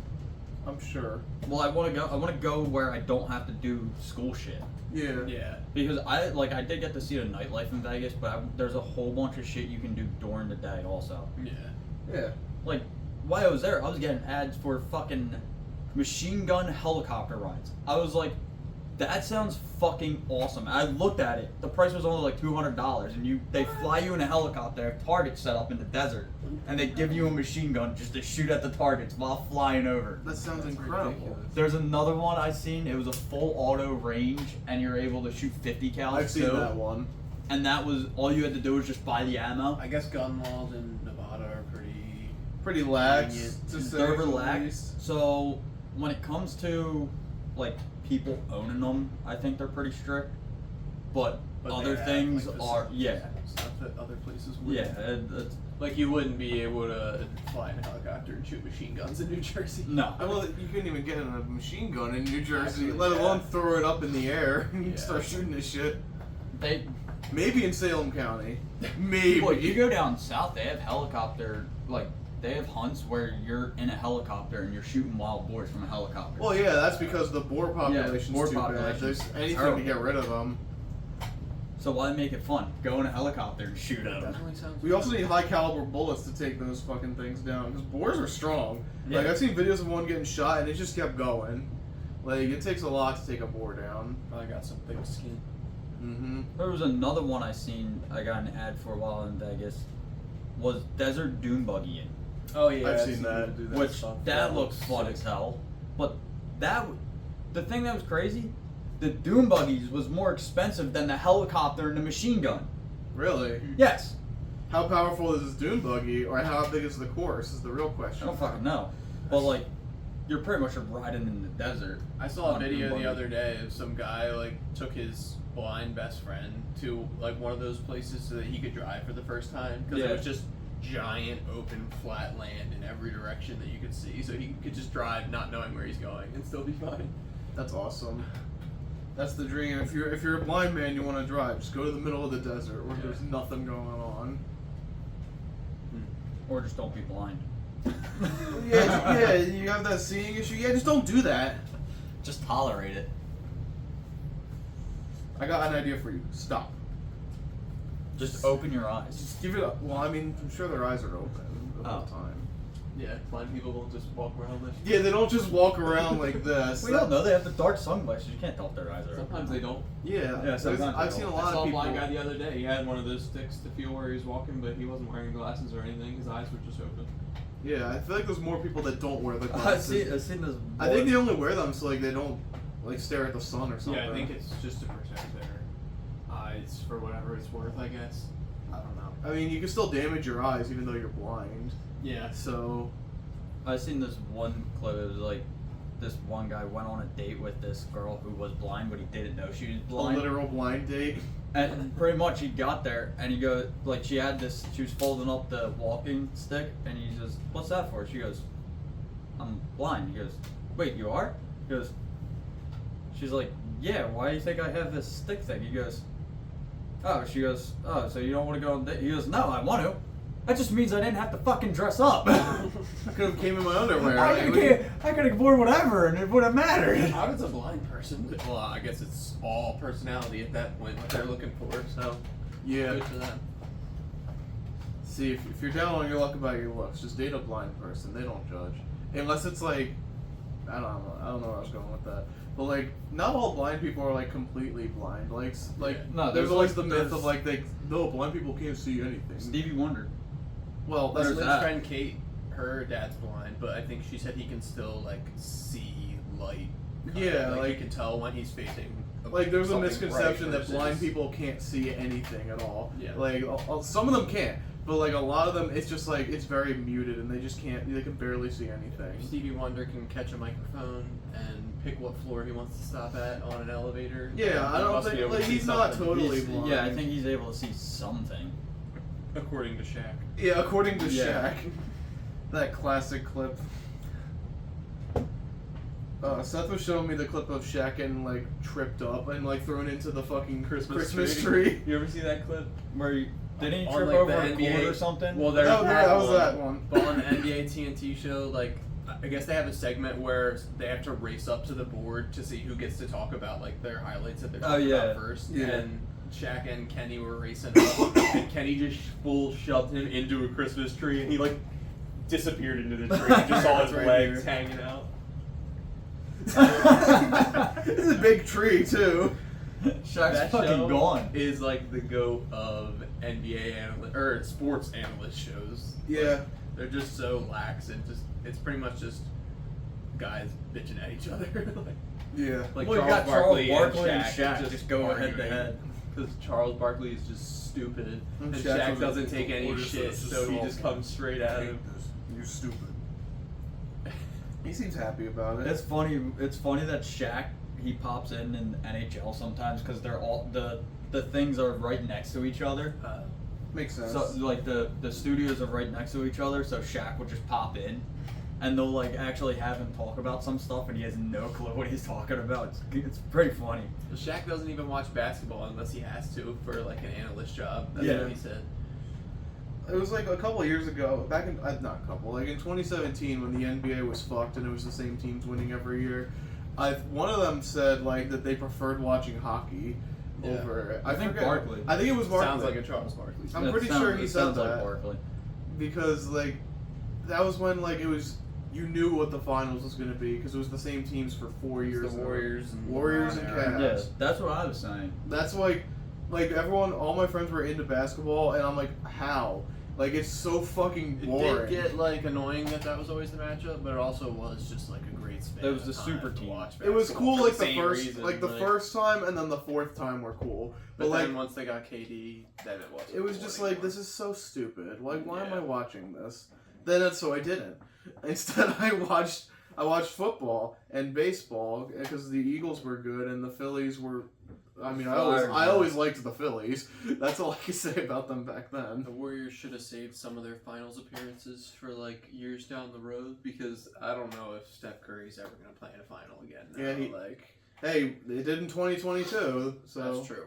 I'm sure. Well, I want to go. I want to go where I don't have to do school shit. Yeah. Yeah. Because I did get to see the nightlife in Vegas, but there's a whole bunch of shit you can do during the day also. Yeah. Yeah. Like, while I was there, I was getting ads for fucking machine gun helicopter rides. I was like, that sounds fucking awesome. I looked at it. The price was only like $200, and they fly you in a helicopter, target set up in the desert, and they give you a machine gun just to shoot at the targets while flying over. That sounds incredible. ridiculous. There's another one I seen. It was a full auto range, and you're able to shoot 50 cal. I've seen that one. And that was all you had to do was just buy the ammo. I guess gun laws in Nevada are Pretty lax. Lenient. To say They're the relaxed. least. So when it comes to like people owning them, I think they're pretty strict. But other they have, things like, are stuff that other places would. yeah. It's, Like you wouldn't be able to fly in a helicopter and shoot machine guns in New Jersey. no. Well, you couldn't even get in a machine gun in New Jersey, Actually, let yeah. alone throw it up in the air and Yeah. start shooting this shit. They Maybe in Salem County. Maybe. well, you go down south, they have helicopter they have hunts where you're in a helicopter and you're shooting wild boars from a helicopter. Well, yeah, that's because the boar population's boar too bad. population's There's anything terrible. to get rid of them. So why make it fun? Go in a helicopter and shoot at them. Definitely sounds. We also need high caliber bullets to take those fucking things down because boars are strong. Yeah. Like I've seen videos of one getting shot and it just kept going. Like it takes a lot to take a boar down. Probably got some thick skin. Mm-hmm. There was another one I seen. I got an ad for a while in Vegas. Was desert dune buggying. Oh yeah, I've seen that. people do Which stuff. that looks fun as hell. But the thing that was crazy, the dune buggies was more expensive than the helicopter and the machine gun. Really? Yes. How powerful is this dune buggy, or how big is the course? Is the real I question. don't fucking know. But like, you're pretty much riding in the desert. I saw a on a video dune the buggy. other day of some guy like took his blind best friend to like one of those places so that he could drive for the first time because Yeah. it was just giant open flat land in every direction that you could see, so he could just drive not knowing where he's going and still be fine. That's awesome. That's the dream. If you're a blind man, you want to drive. Just go to the middle of the desert where there's nothing going on. Or just don't be blind. Yeah, you have that seeing issue. Yeah, just don't do that. Just tolerate it. I got an idea for you. Stop. Just open your eyes. Just give it up. Well, I mean, I'm sure their eyes are open the whole Oh. time. Yeah, blind people don't just walk around like. Yeah, they don't just walk around like this. We don't know. They have the dark sunglasses. You can't tell if their eyes are Sometimes open. they don't. Yeah, Yeah, sometimes I've they seen a don't. lot I saw of a people. blind guy the other day. He had one of those sticks to feel where he was walking, but he wasn't wearing glasses or anything. His eyes were just open. Yeah, I feel like there's more people that don't wear the glasses. I've seen this. I think they only wear them so like they don't like stare at the sun or something. Yeah, I think it's just to protect their eyes for whatever it's worth, I guess. I don't know. I mean, you can still damage your eyes even though you're blind. Yeah. So I seen this one clip. It was like this one guy went on a date with this girl who was blind, but he didn't know she was a blind. literal blind date. And pretty much he got there and he goes, like, she had this, she was folding up the walking stick and he says, "What's that for?" She goes, "I'm blind." He goes, "Wait, you are?" He goes, she's like, "Yeah, why do you think I have this stick thing?" He goes, "Oh," she goes, "Oh, so you don't want to go on date?" He goes, "No, I want to. That just means I didn't have to fucking dress up." I could have came in my underwear. I could have worn whatever and it wouldn't have mattered. How does a blind person? Well, I guess it's all personality at that point, what they're looking for. So Yeah. good for them. See, if you're down on your luck about your looks, just date a blind person. They don't judge, unless it's like, I don't know where I was going with that. But like, not all blind people are like completely blind. Like, No, there's there's always like- the myth there's- of like no blind people can't see anything. Stevie Wonder. Well, That's There's Lynn's that. friend Kate. Her dad's blind, but I think she said he can still like see light. Yeah, like like- you can tell when he's facing. like there's a something misconception bright that blind versus- people can't see anything at all. Yeah. Like some of them can't, but like a lot of them, it's just like it's very muted and they just can't. They can barely see anything. Stevie Wonder can catch a microphone and pick what floor he wants to stop at on an elevator. Yeah, I He don't must be think able to like see he's not something. totally He's- blind. yeah, I think he's able to see something. According to Shaq. Yeah, according to Yeah. Shaq. That classic clip. Seth was showing me the clip of Shaq getting like tripped up and like thrown into the fucking Christmas tree. You ever see that clip? Where Didn't he on, trip like, over the a NBA cord or something? Well, there's that was that one. But on the NBA TNT show, like, I guess they have a segment where they have to race up to the board to see who gets to talk about, like, their highlights that they're talking about first. Yeah. And Shaq and Kenny were racing up, and Kenny just shoved him into a Christmas tree, and he, like, disappeared into the tree. You just saw his Right legs there. hanging out. This is a big tree too. Shaq's That fucking show gone. is like the GOAT of NBA sports analyst shows. Yeah. They're just so lax and it's pretty much just guys bitching at each other. Yeah. like Well, you got Barkley Charles Barkley and Shaq just just go head to arguing. head. Because Charles Barkley is just stupid, and Shaq Shaq was doesn't like, take any "What is shit, this? This so is he awful. just comes straight at him. You're stupid. He seems happy about it. It's funny. It's funny that Shaq he pops in NHL sometimes because they're all the things are right next to each other. Makes sense. So like the studios are right next to each other, so Shaq will just pop in, and they'll like actually have him talk about some stuff, and he has no clue what he's talking about. It's pretty funny. Shaq doesn't even watch basketball unless he has to for like an analyst job. That's Yeah. what he said. It was like a couple of years ago, back in, not a couple, like in 2017 when the NBA was fucked and it was the same teams winning every year. One of them said like that they preferred watching hockey over. I think forget. Barkley. I think it was Barkley. Sounds like a Charles Barkley. I'm That pretty sounds- sure he it said sounds that like Barkley. because like that was when like it was you knew what the finals was going to be because it was the same teams for 4 years. The now. Warriors and Warriors LeBron and era. Cavs. Yeah, that's what I was saying. That's like everyone, all my friends were into basketball, and I'm like, how? Like it's so fucking It boring. did get like annoying that was always the matchup, but it also was just like a great span. It was of the time super to team. watch It was basketball cool for like the same first reason, like the first time and then the fourth time were cool. But But then like once they got KD, then it wasn't. it was cool just anymore. like this is so stupid. Like why am Yeah. I watching this? So I didn't. Instead I watched football and baseball because the Eagles were good and the Phillies were. I mean, I always liked the Phillies. That's all I can say about them back then. The Warriors should have saved some of their finals appearances for like years down the road because I don't know if Steph Curry's ever gonna play in a final again. Now. Yeah, Hey, they did in 2022, so That's true.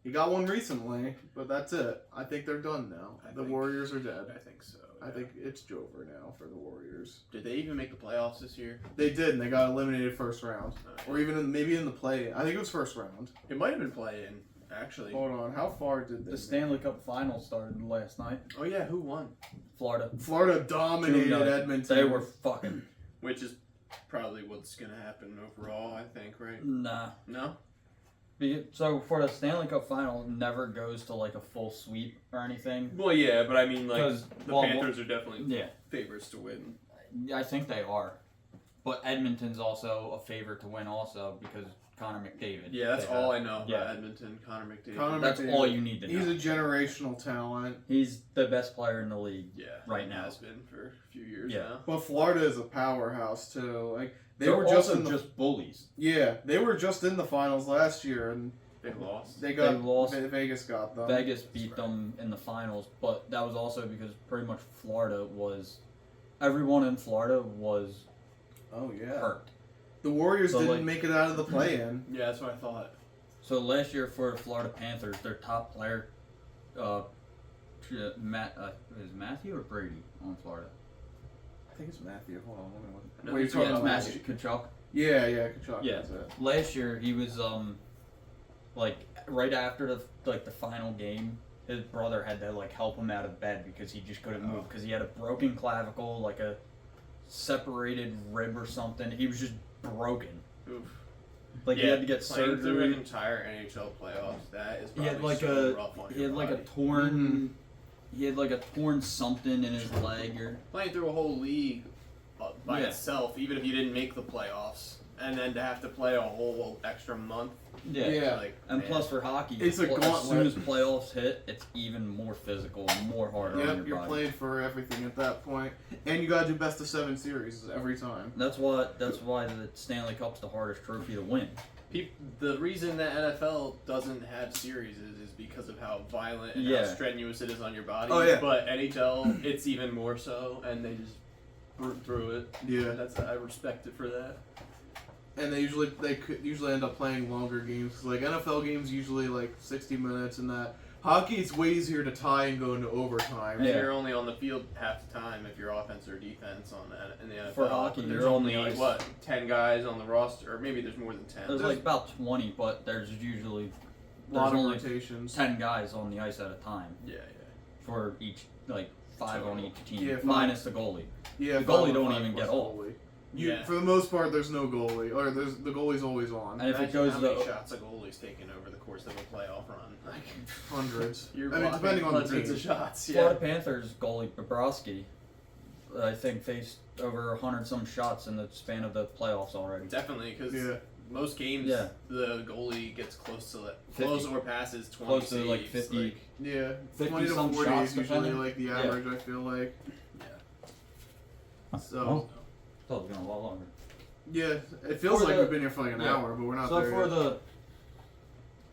he got one recently, but that's it. I think they're done now. I The think- Warriors are dead. I think so. I think it's over now for the Warriors. Did they even make the playoffs this year? They did, and they got eliminated first round, or even maybe in the play. I think it was first round. It might have been play-in, actually. Hold on, how far did they? The Stanley Cup Finals started last night. Oh yeah, who won? Florida. Florida dominated 2-0. Edmonton. They were fucking. Which is probably what's gonna happen overall, I think, right? Nah. No? So for the Stanley Cup Final, it never goes to like a full sweep or anything. Well, yeah, but I mean, like, 'Cause, the well, Panthers are definitely Yeah, favorites to win. I think they are. But Edmonton's also a favorite to win also because Connor McDavid. Yeah, that's They all have- I know about Yeah. Edmonton, Connor McDavid. Connor That's McDavid. all you need to know. He's a generational talent. He's the best player in the league. Yeah, right he now. has been for a few years Yeah. now. But Florida is a powerhouse too. Like they They're were just also in the just bullies. they were just in the finals last year, and They lost. they got They lost. Vegas got them. Vegas beat them in the finals, but that was also because pretty much Florida was. Everyone in Florida was Oh yeah. hurt. The Warriors So, didn't like- make it out of the play-in. Yeah, that's what I thought. So last year for Florida Panthers, their top player, is Matthew or Brady on Florida? I think it's Matthew. Hold on, let me look. No, Wait, you're it's- talking Yeah, it's about Matthew Kachuk. Yeah, Kachuk. Yeah. That's it. Last year he was like right after the final game, his brother had to like help him out of bed because he just couldn't move because he had a broken clavicle, like a separated rib or something. He was just broken. Oof. Like he had to get playing through an surgery. entire NHL playoffs. That is He probably had like so rough on he your had like a body. torn. He had like a torn something in his leg or. Playing through a whole league by Yeah. itself, even if you didn't make the playoffs, and then to have to play a whole extra month. Yeah. Like, And man. plus for hockey, It's a as soon gauntlet. as playoffs hit, it's even more physical, more harder on Yep, your you're body. playing for everything at that point, and you gotta do best of 7 series every time. That's why the Stanley Cup's the hardest trophy to win. The reason that NFL doesn't have series is because of how violent and Yeah. how strenuous it is on your body. Oh, yeah. But NHL, it's even more so, and they just brute through it. Yeah, I respect it for that. and they usually end up playing longer games. 'Cause, like NFL games usually like 60 minutes and that, Hockey, it's way easier to tie and go into overtime. And Yeah. you're only on the field half the time if you're offense or defense on that in the NFL. For hockey, there's you're on only the ice. what 10 guys on the roster, or maybe there's more than 10. There's like about 20, but there's usually A lot of only rotations. 10 guys on the ice at a time yeah. for each, like 5 on each team, Yeah, 5. minus the goalie. Yeah, The goalie 5 don't on 5 even plus get off. goalie. Yeah. For the most part, there's no goalie, or the goalie's always on. And if it Imagine goes how the many shots a goalie's taken over the course of a playoff run. Like, Hundreds. you're I mean, blocking depending on the hundreds team. of shots. Florida Yeah. Panthers goalie Bobrovsky, I think, faced over 100 some shots in the span of the playoffs already. Definitely, because Yeah. most games Yeah. the goalie gets close to like 50. close or passes 20 Close to, saves. like, 50. Like, Yeah, 50 20 to some 40 shots is usually depending. like the Yeah. average. I feel like. yeah. So Oh. Thought it was going a lot longer. yeah, it feels For like the- we've been here for like an yeah. hour, but we're not So there for yet. the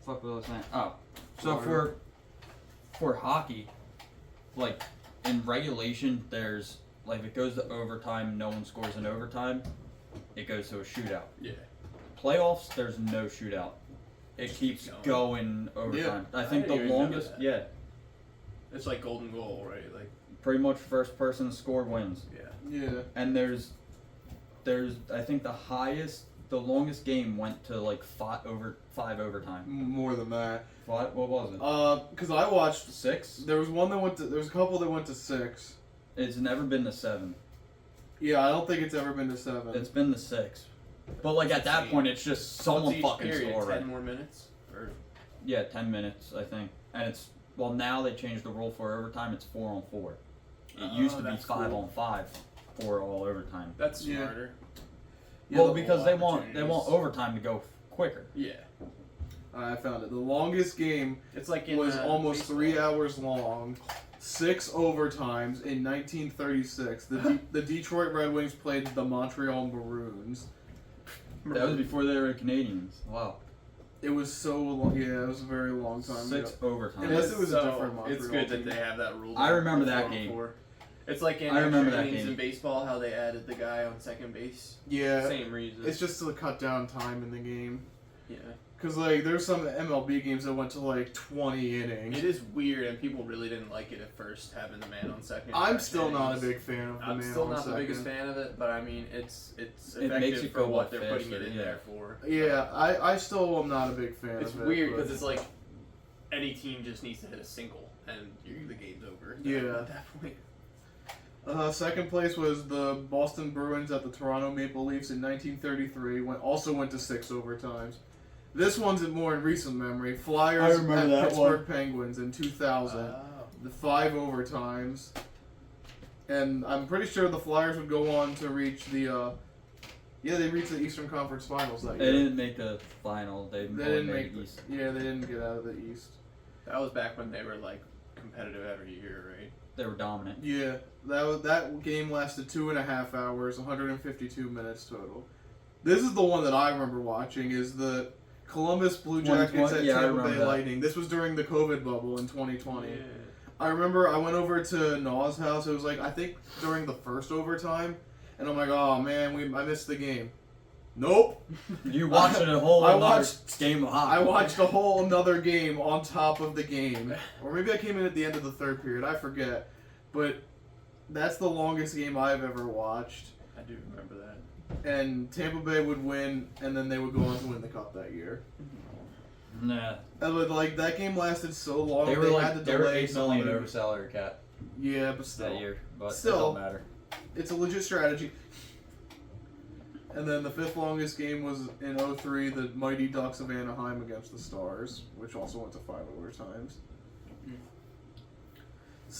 fuck was I saying? Oh, so Florida. for hockey, like in regulation, there's like if it goes to overtime, no one scores in overtime, it goes to a shootout. Yeah. Playoffs, there's no shootout. It keeps Going. going overtime. I think I the didn't even know longest, that. yeah, It's like golden goal, right? Like, pretty much first person to score wins. yeah. Yeah. And there's I think the longest game went to like 5 overtime. More than that. What was it? Because I watched. 6? There was one that went to. There was a couple that went to 6. It's never been to 7. Yeah, I don't think it's ever been to 7. It's been the 6. But like at that point, it's just someone What's each fucking period? score. 10 Right? more minutes? Or Yeah, 10 minutes I think, and it's now they changed the rule for overtime. It's 4 on 4. It Oh, used to be that's 5 cool. on 5 for all overtime. that's Yeah. smarter. Yeah, Well, the because they want opportunities. overtime to go quicker. Yeah. I found it. The longest game It's like in was almost baseball. 3 hours long. 6 overtimes in 1936. The Detroit Red Wings played the Montreal Maroons. That was before they were Canadians. Wow. It was so long. Yeah, it was a very long time 6 ago. overtime. Unless it was a So, different Montreal It's good team. that they have that rule. I remember the that 4 on game. 4. It's like in I remember that extra innings game. in baseball, how they added the guy on second base. Yeah, Same reason. it's just to cut down time in the game. yeah. Cause like there's some MLB games that went to like 20 innings. It is weird, and people really didn't like it at first, having the man on second. I'm extra still not a innings. big fan of the I'm man still on not the second. biggest fan of it, but I mean, it's It effective makes you for go what up they're putting faster, it in yeah. there for. Yeah, I still am not a big fan It's of it. weird but- because it's like any team just needs to hit a single, and the game's over. Yeah. At that point. Second place was the Boston Bruins at the Toronto Maple Leafs in 1933. Also went to 6 overtimes. This one's more in recent memory. Flyers I remember at that Pittsburgh Penguins in 2000. Oh. The 5 overtimes. And I'm pretty sure the Flyers would go on to reach the they reached the Eastern Conference Finals that They year. didn't make the final. They They didn't made make the East. Yeah, they didn't get out of the East. That was back when they were like competitive every year, right? They were dominant. Yeah, that game lasted 2.5 hours, 152 minutes total. This is the one that I remember watching. Is the Columbus Blue Jackets 2020? at Yeah, I Tampa remember Bay that. Lightning. This was during the COVID bubble in 2020. Yeah. I remember I went over to Naw's house. It was like I think during the first overtime, and I'm like, oh man, I missed the game. Nope. You watched a whole I another watched- game of hockey. I watched a whole another game on top of the game. Or maybe I came in at the end of the third period. I forget. But that's the longest game I've ever watched. I do remember that. And Tampa Bay would win, and then they would go on to win the cup that year. Nah. And like that game lasted so long, They were had like to they were delay 8 some million of over it. salary cap Yeah, but still, that year, but Still. it don't matter. it's a legit strategy. And then the 5th longest game was in 03, the Mighty Ducks of Anaheim against the Stars, which also went to 5 overtimes.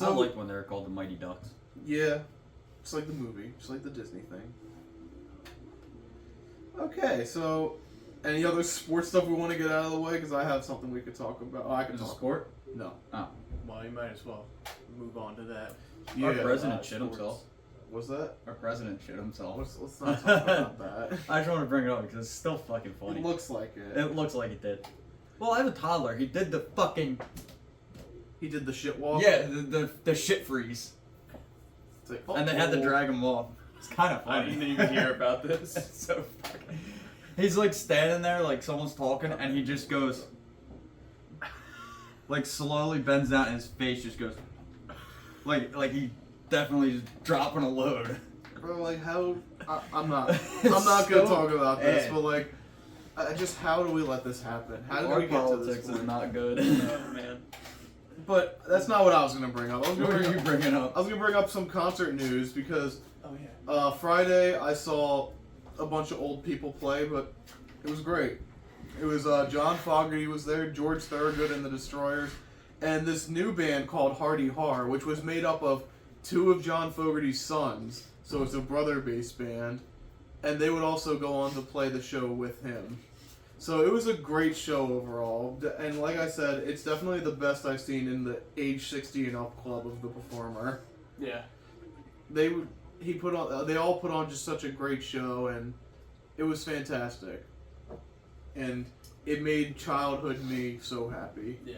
I like when they were called the Mighty Ducks. Yeah, just like the movie, just like the Disney thing. Okay, so any other sports stuff we want to get out of the way? Because I have something we could talk about. Oh, I can Is it talk. sport? No. Well, you might as well move on to that. Our Yeah. president shit himself. What's that? Our president shit himself. Let's not talk about that. I just want to bring it up because it's still fucking funny. It looks like it. It looks like it did. Well, I have a toddler. He did the fucking He did the shit walk. yeah, the shit freeze, It's like, and they had to uh-oh. drag him off. It's kind of I funny. didn't even hear about this. It's so fucking. He's like standing there, like someone's talking, and he just goes. like slowly bends down and his face just goes like he definitely is dropping a load. Bro, like how I'm not It's gonna so talk about this, bad. but like just how do we let this happen? How did Our we get to this politics is point? not good. Oh man. But that's not what I was gonna bring up. I was What gonna are you bringing up? I was gonna bring up some concert news because Oh yeah. Friday I saw a bunch of old people play, but it was great. It was John Fogerty was there, George Thorogood and the Destroyers, and this new band called Hardy Har, which was made up of two of John Fogerty's sons, so it's a brother-based band, and they would also go on to play the show with him. So it was a great show overall, and like I said, it's definitely the best I've seen in the age 60 and up club of the performer. Yeah. They all put on just such a great show, and it was fantastic. And it made childhood me so happy. Yeah.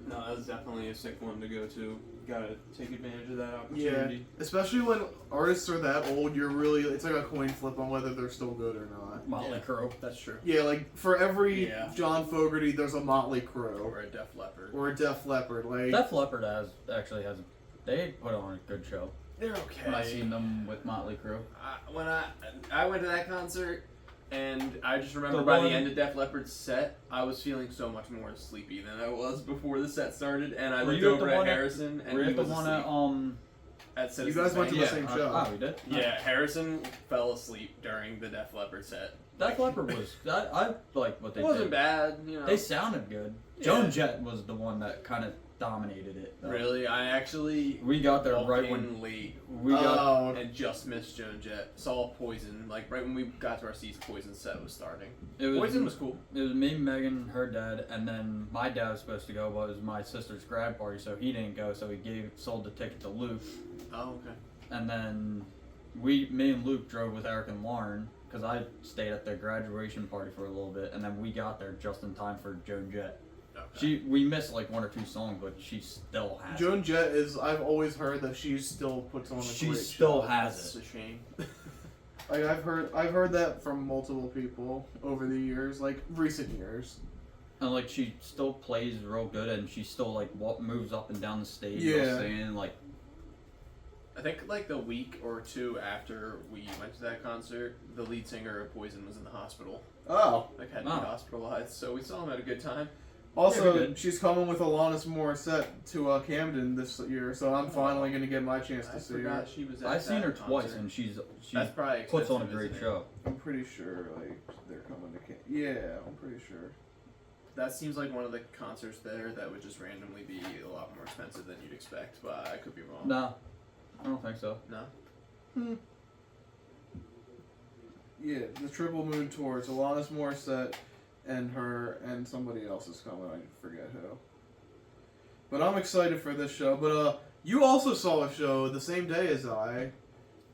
No, that was definitely a sick one to go to. Gotta take advantage of that Yeah, opportunity. especially when artists are that old, it's like a coin flip on whether they're still good or not. Motley Yeah. Crue. That's true. Yeah, like for every Yeah. John Fogerty, there's a Motley Crue Or a Def Leppard. or a Def Leppard. Like Def Leppard they put on a good show. They're okay. When I seen them with Motley Crue. When I went to that concert, and I just remember The by one- the end of Def Leppard's set, I was feeling so much more sleepy than I was before the set started. And I Were looked you at over the at one at- Harrison, and We're he at the was one asleep. at At Citizens You guys went to Bank. the same show. Oh, we did. Yeah, Harrison fell asleep during the Def Leppard set. Def Leppard was. I like what they It wasn't did. bad, you know. They sounded good. Yeah. Joan Jett was the one that kind of dominated it. though. Really, I actually We got there walked right in when late we got. Oh, and just missed Joan Jett. Saw Poison, like right when we got to our seats, Poison set was starting. It was Poison was cool. It was me, Megan, her dad, and then my dad was supposed to go, but it was my sister's grad party, so he didn't go. So he sold the ticket to Luke, Oh, okay. and then me and Luke drove with Eric and Lauren because I stayed at their graduation party for a little bit, and then we got there just in time for Joan Jett. Okay. We missed like one or two songs, but she still has. Joan Jett is. I've always heard that she still puts on a She great still show. has That's it. a shame. Like I've heard that from multiple people over the years, like recent years. And like she still plays real good, and she still like moves up and down the stage, Yeah. singing like. I think like the week or two after we went to that concert, the lead singer of Poison was in the hospital. Oh. Like had to Oh. be hospitalized, so we saw him at a good time. Also, Yeah, we did. she's coming with Alanis Morissette to Camden this year, so I'm finally gonna get my chance to I see forgot her. she was at I've seen that her twice, concert. and she That's probably puts on a expensive, great isn't it? show. I'm pretty sure, like, they're coming to Camden. Yeah, I'm pretty sure. That seems like one of the concerts there that would just randomly be a lot more expensive than you'd expect, but I could be wrong. No, I don't think so. No? Yeah, the Triple Moon Tour. It's Alanis Morissette and her and somebody else is coming. I forget who. But I'm excited for this show. But you also saw a show the same day as I.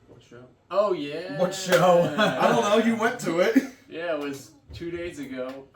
What show? Oh, yeah. What show? I don't know. You went to it. Yeah, it was 2 days ago.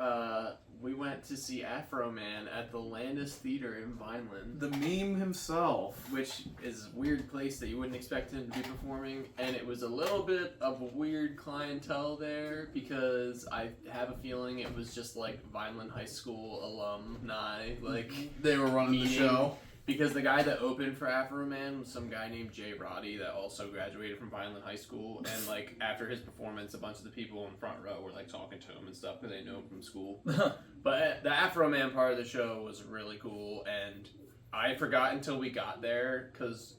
We went to see Afro Man at the Landis Theater in Vineland, The meme himself. which is a weird place that you wouldn't expect him to be performing. And it was a little bit of a weird clientele there because I have a feeling it was just like Vineland High School alumni, like. They were running the Meeting. show. Because the guy that opened for Afro Man was some guy named Jay Roddy that also graduated from Vineland High School, and like after his performance, a bunch of the people in the front row were like talking to him and stuff because they knew him from school. But the Afro Man part of the show was really cool, and I forgot until we got there because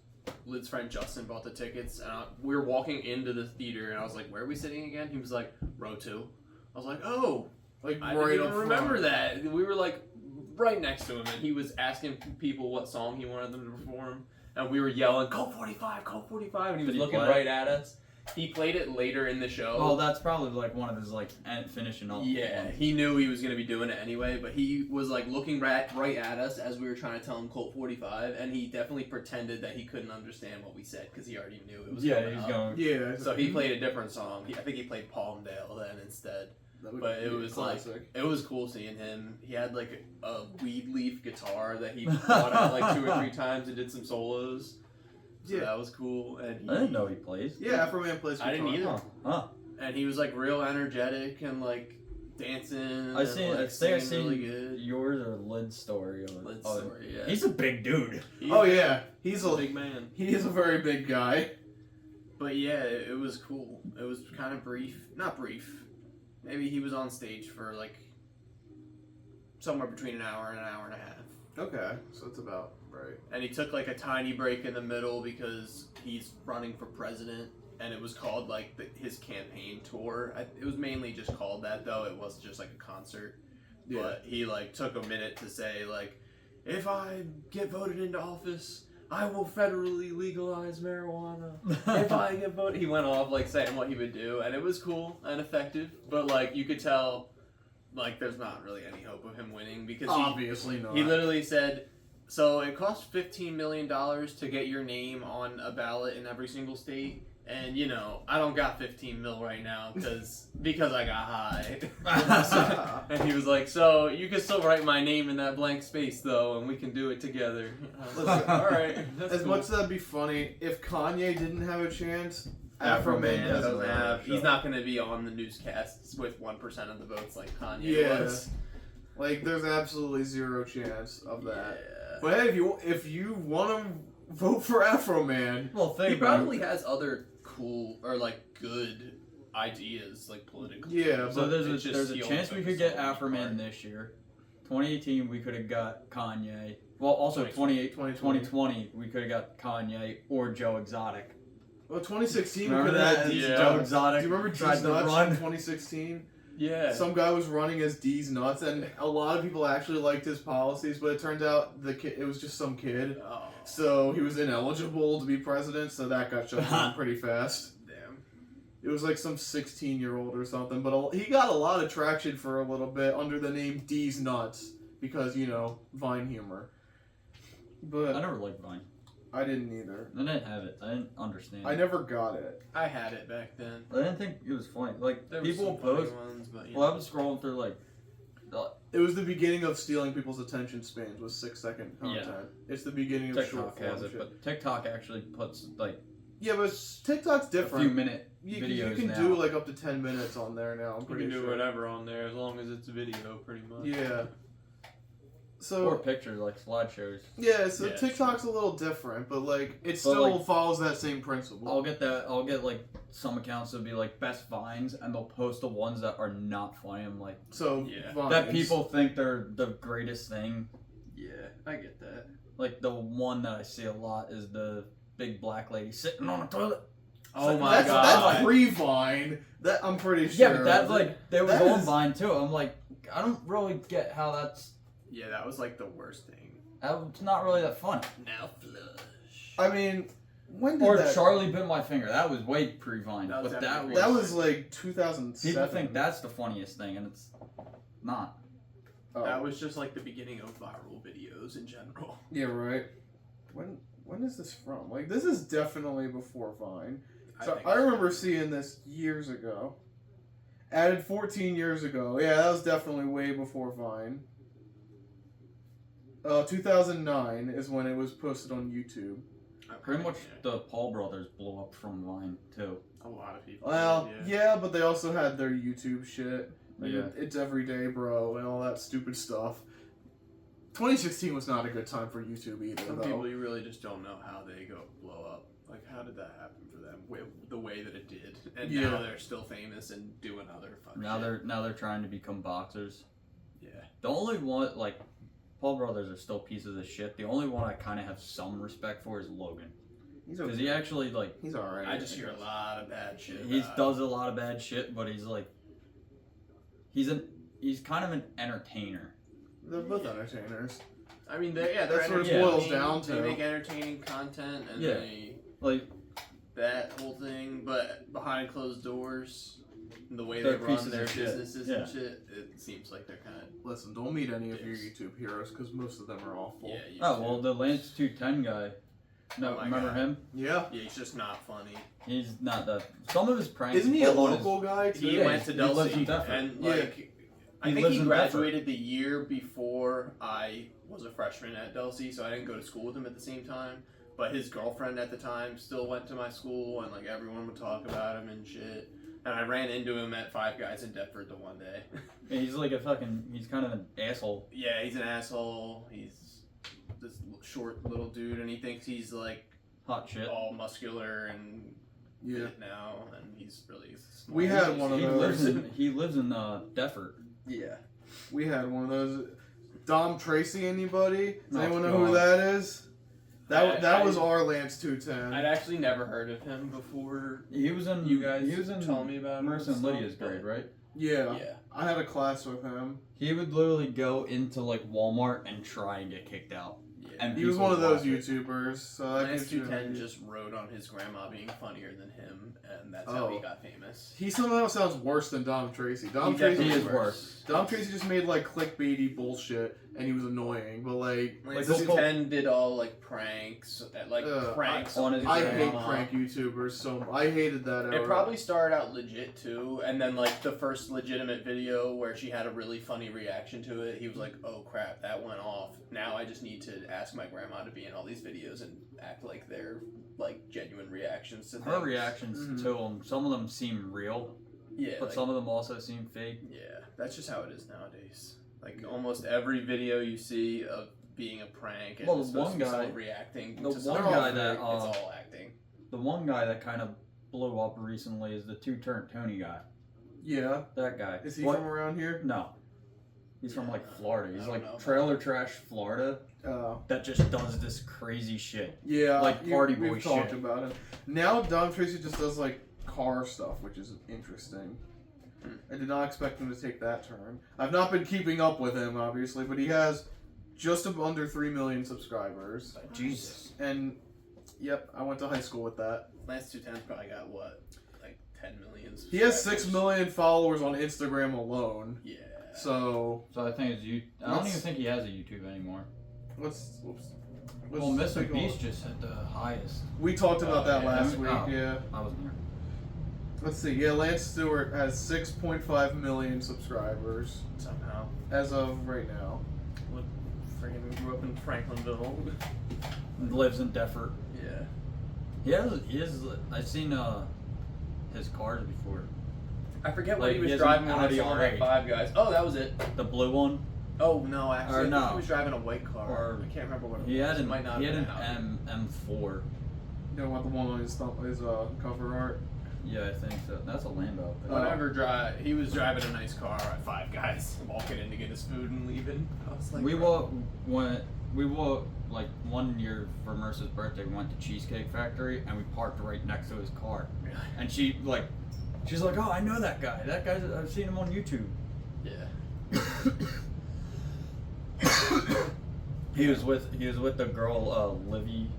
Lid's friend Justin bought the tickets, and we were walking into the theater, and I was like, "Where are we sitting again?" He was like, "Row 2." I was like, "Oh." Like I right didn't up even remember front. that. We were like right next to him, and he was asking people what song he wanted them to perform, and we were yelling, "Code 45, Code 45," and he was Did he looking play? right at us. He played it later in the show. Oh, that's probably like one of his like finishing up. Yeah, ones. he knew he was gonna be doing it anyway, but he was like looking right at us as we were trying to tell him Colt 45, and he definitely pretended that he couldn't understand what we said because he already knew it was Yeah, coming he's up. going. Yeah. So he played a different song. I think he played Palmdale then instead. That would But it be was classic. it was cool seeing him. He had like a weed leaf guitar that he brought out like 2 or 3 times and did some solos. So Yeah. that was cool. And I didn't know he plays. Yeah, Afro Man plays guitar. I didn't either. Huh. And he was like real energetic and like dancing. I seen. I think I seen really good. yours or Lid's story. Lid's story, yeah. He's a big dude. Oh yeah, he's a big man. He is a very big guy. But yeah, it was cool. It was kind of brief. Not brief. Maybe he was on stage for like somewhere between an hour and an hour and a half. Okay, so it's about right. And he took like a tiny break in the middle because he's running for president, and it was called like his campaign tour. It was mainly just called that though. It wasn't just like a concert. Yeah. But he like took a minute to say like, if I get voted into office, I will federally legalize marijuana. If I get voted, he went off like saying what he would do, and it was cool and effective. But like you could tell, like there's not really any hope of him winning because Obviously not. He literally said, so it costs $15 million to get your name on a ballot in every single state. And, you know, I don't got 15 mil right now because I got high. And he was like, so you can still write my name in that blank space, though, and we can do it together. Listen, all right. That's as cool. much as that'd be funny, if Kanye didn't have a chance, Afro Man doesn't have. He's not going to be on the newscasts with 1% of the votes like Kanye Yeah. was. Like, there's absolutely zero chance of that. Yeah. But hey, if you want to vote for Afro Man, Well, He think about probably has other cool or like good ideas, like politically. yeah. So But there's a he chance only we could took get so many Afro Man parts. this year. 2018 we could have got Kanye. Well, also 2020 we could have got Kanye or Joe Exotic. well, 2016 we Remember could have that? had Yeah. D's Joe Nuts. Exotic Do you remember tried D's to Nuts run. in 2016? Yeah. Some guy was running as D's Nuts, and a lot of people actually liked his policies, but it turned out it was just some kid. Oh, So he was ineligible to be president, so that got shut down pretty fast. damn. It was like some 16-year-old or something, but he got a lot of traction for a little bit under the name D's Nuts because, you know, Vine humor. But I never liked Vine. I didn't either. I didn't have it. I didn't understand. I never got it. I had it back then. I didn't think it was funny. Like There people were some funny post. ones, but you Well, I know. was scrolling through like. It was the beginning of stealing people's attention spans with 6-second content. Yeah. It's the beginning of short TikTok form has it, shit. but TikTok actually puts like Yeah, but TikTok's a different. few minute You videos can now. do like up to 10 minutes on there now. I'm You pretty can do sure. whatever on there as long as it's a video, pretty much. Yeah. So or pictures like slideshows. yeah, so Yeah, TikTok's a little different, but like it But, still like, follows that same principle. I'll get that. I'll get like some accounts that'll be like best vines, and they'll post the ones that are not funny. I'm like So Yeah. Vines. that people think they're the greatest thing. Yeah, I get that. Like the one that I see a lot is the big black lady sitting on a toilet. Oh my that's, god. That's pre-Vine. That I'm pretty sure. Yeah, but that's like they was That on is- Vine too. I'm like, I don't really get how that's. Yeah, that was like the worst thing. It's not really that funny. Now flush. I mean, when did Or that? Charlie bit my finger. That was way pre-Vine, That was but that definitely was. That was like 2007. People think that's the funniest thing, and it's not. Oh. That was just like the beginning of viral videos in general. Yeah, right. When is this from? Like, this is definitely before Vine. So think I remember seeing this years ago. Added 14 years ago. Yeah, that was definitely way before Vine. 2009 is when it was posted on YouTube. Pretty much Yeah. the Paul brothers blew up from Vine too. A lot of people. Well, did, yeah, but they also had their YouTube shit. Like, Yeah. It's everyday, bro, and all that stupid stuff. 2016 was not a good time for YouTube either, Some though. people you really just don't know how they blow up. Like, how did that happen for them? The way that it did, and Yeah. now they're still famous and doing other fuck Now shit. they're trying to become boxers. Yeah. The only one like Paul brothers are still pieces of shit. The only one I kind of have some respect for is Logan He's because okay. he actually like He's alright. I just hear a lot of bad shit. he about does a lot of bad shit, but he's like he's kind of an entertainer. They're both entertainers. I mean, they're That's what it entertaining. boils down to. They make entertaining content, and Yeah. they Like that whole thing. But behind closed doors, the way They're they run pieces their of shit. businesses Yeah. and shit, it seems like they're kind of Listen, don't meet any of your Dicks. YouTube heroes because most of them are awful. yeah. You oh too. well, the Lance 210 guy. No, Oh my remember God. him? Yeah. Yeah, he's just not funny. He's not the. Some of his pranks. Isn't he a pull on his- local guy too? He Yeah, went to he lives Delsey, in Deptford. and Yeah. like I He think lives he in graduated the year before I was a freshman at Delsey, so I didn't go to school with him at the same time. But his girlfriend at the time still went to my school, and like everyone would talk about him and shit. And I ran into him at Five Guys in Deptford the one day. He's like he's kind of an asshole. Yeah, he's an asshole. He's this short little dude, and he thinks he's like Hot shit. all muscular and Yeah. fit now, and he's really small. We had one of He those. lives in Deptford. Yeah. We had one of those. Dom Tracy, anybody? Does Oh, anyone know who God. that is? That I- was our Lance 210. I'd actually never heard of him before. He was in You guys He was in telling me about him Marissa and and Lydia's stuff, grade, right? Yeah. Yeah. I had a class with him. He would literally go into like Walmart and try and get kicked out. Yeah. And He was people one of those watch it. YouTubers. So that Lance gives you an 210 idea. just wrote on his grandma being funnier than him, and that's how he Oh. got famous. He somehow sounds worse than Dom Tracy. Dom He Tracy He definitely is worse. Dom Tracy just made like clickbaity bullshit, and he was annoying. But like, Lance Like, 210 did all like pranks, pranks on his I grandma. hate prank YouTubers so. I hated that. It era. probably started out legit too, and then like the first legitimate video where she had a really funny reaction to it, he was like, "Oh crap, that went off. Now I just need to ask my grandma to be in all these videos and act like they're like genuine reactions to Her things." reactions Mhm. to him, some of them seem real, Yeah, but like- some of them also seem fake. yeah, that's just how it is nowadays. Like almost every video you see of being a prank and Well, the it's supposed one to be guy- someone reacting the to one something, guy that, it's all acting. The one guy that kind of blew up recently is the two-turn Tony guy. Yeah. That guy. Is he What- from around here? No. He's from like Florida. He's I don't like know. trailer trash Florida Oh. that just does this crazy shit. Yeah. Like party boy we've talked shit. about it. Now Dom Tracy just does like car stuff, which is interesting. I did not expect him to take that turn. I've not been keeping up with him, obviously, but he has just under 3 million subscribers. Jesus. And, yep, I went to high school with that. Lance 210's probably got what, like 10 million. He has 6 subscribers? million followers on Instagram alone. Yeah. So, So I think it's you. I don't Let's- even think he has a YouTube anymore. let's Well, Mr. take a Beast look. just hit the highest. We talked about that yeah. last week, Oh. yeah. I wasn't here. Let's see, yeah, Lance Stewart has 6.5 million subscribers Somehow. as of right now. Friggin' grew up in Franklinville. Lives in Deptford. Yeah. He has. I've seen his cars before. I forget what Like, he he was has driving an when I Audi saw him at R8. Five Guys. Oh, that was it. The blue one. Oh no, actually, Or I think no. he was driving a white car. Or- I can't remember what it He was. had It an might not he had have an been Audi. M4. You know what, the one on his cover art? Yeah, I think so. That's a Lambo. Whenever he was driving a nice car at Five Guys, walking in to get his food and leaving. I was like, We went like one year for Mercer's birthday. We went to Cheesecake Factory and we parked right next to his car. And she's like, "Oh, I know that guy. That guy's I've seen him on YouTube." Yeah. He was with the girl Livy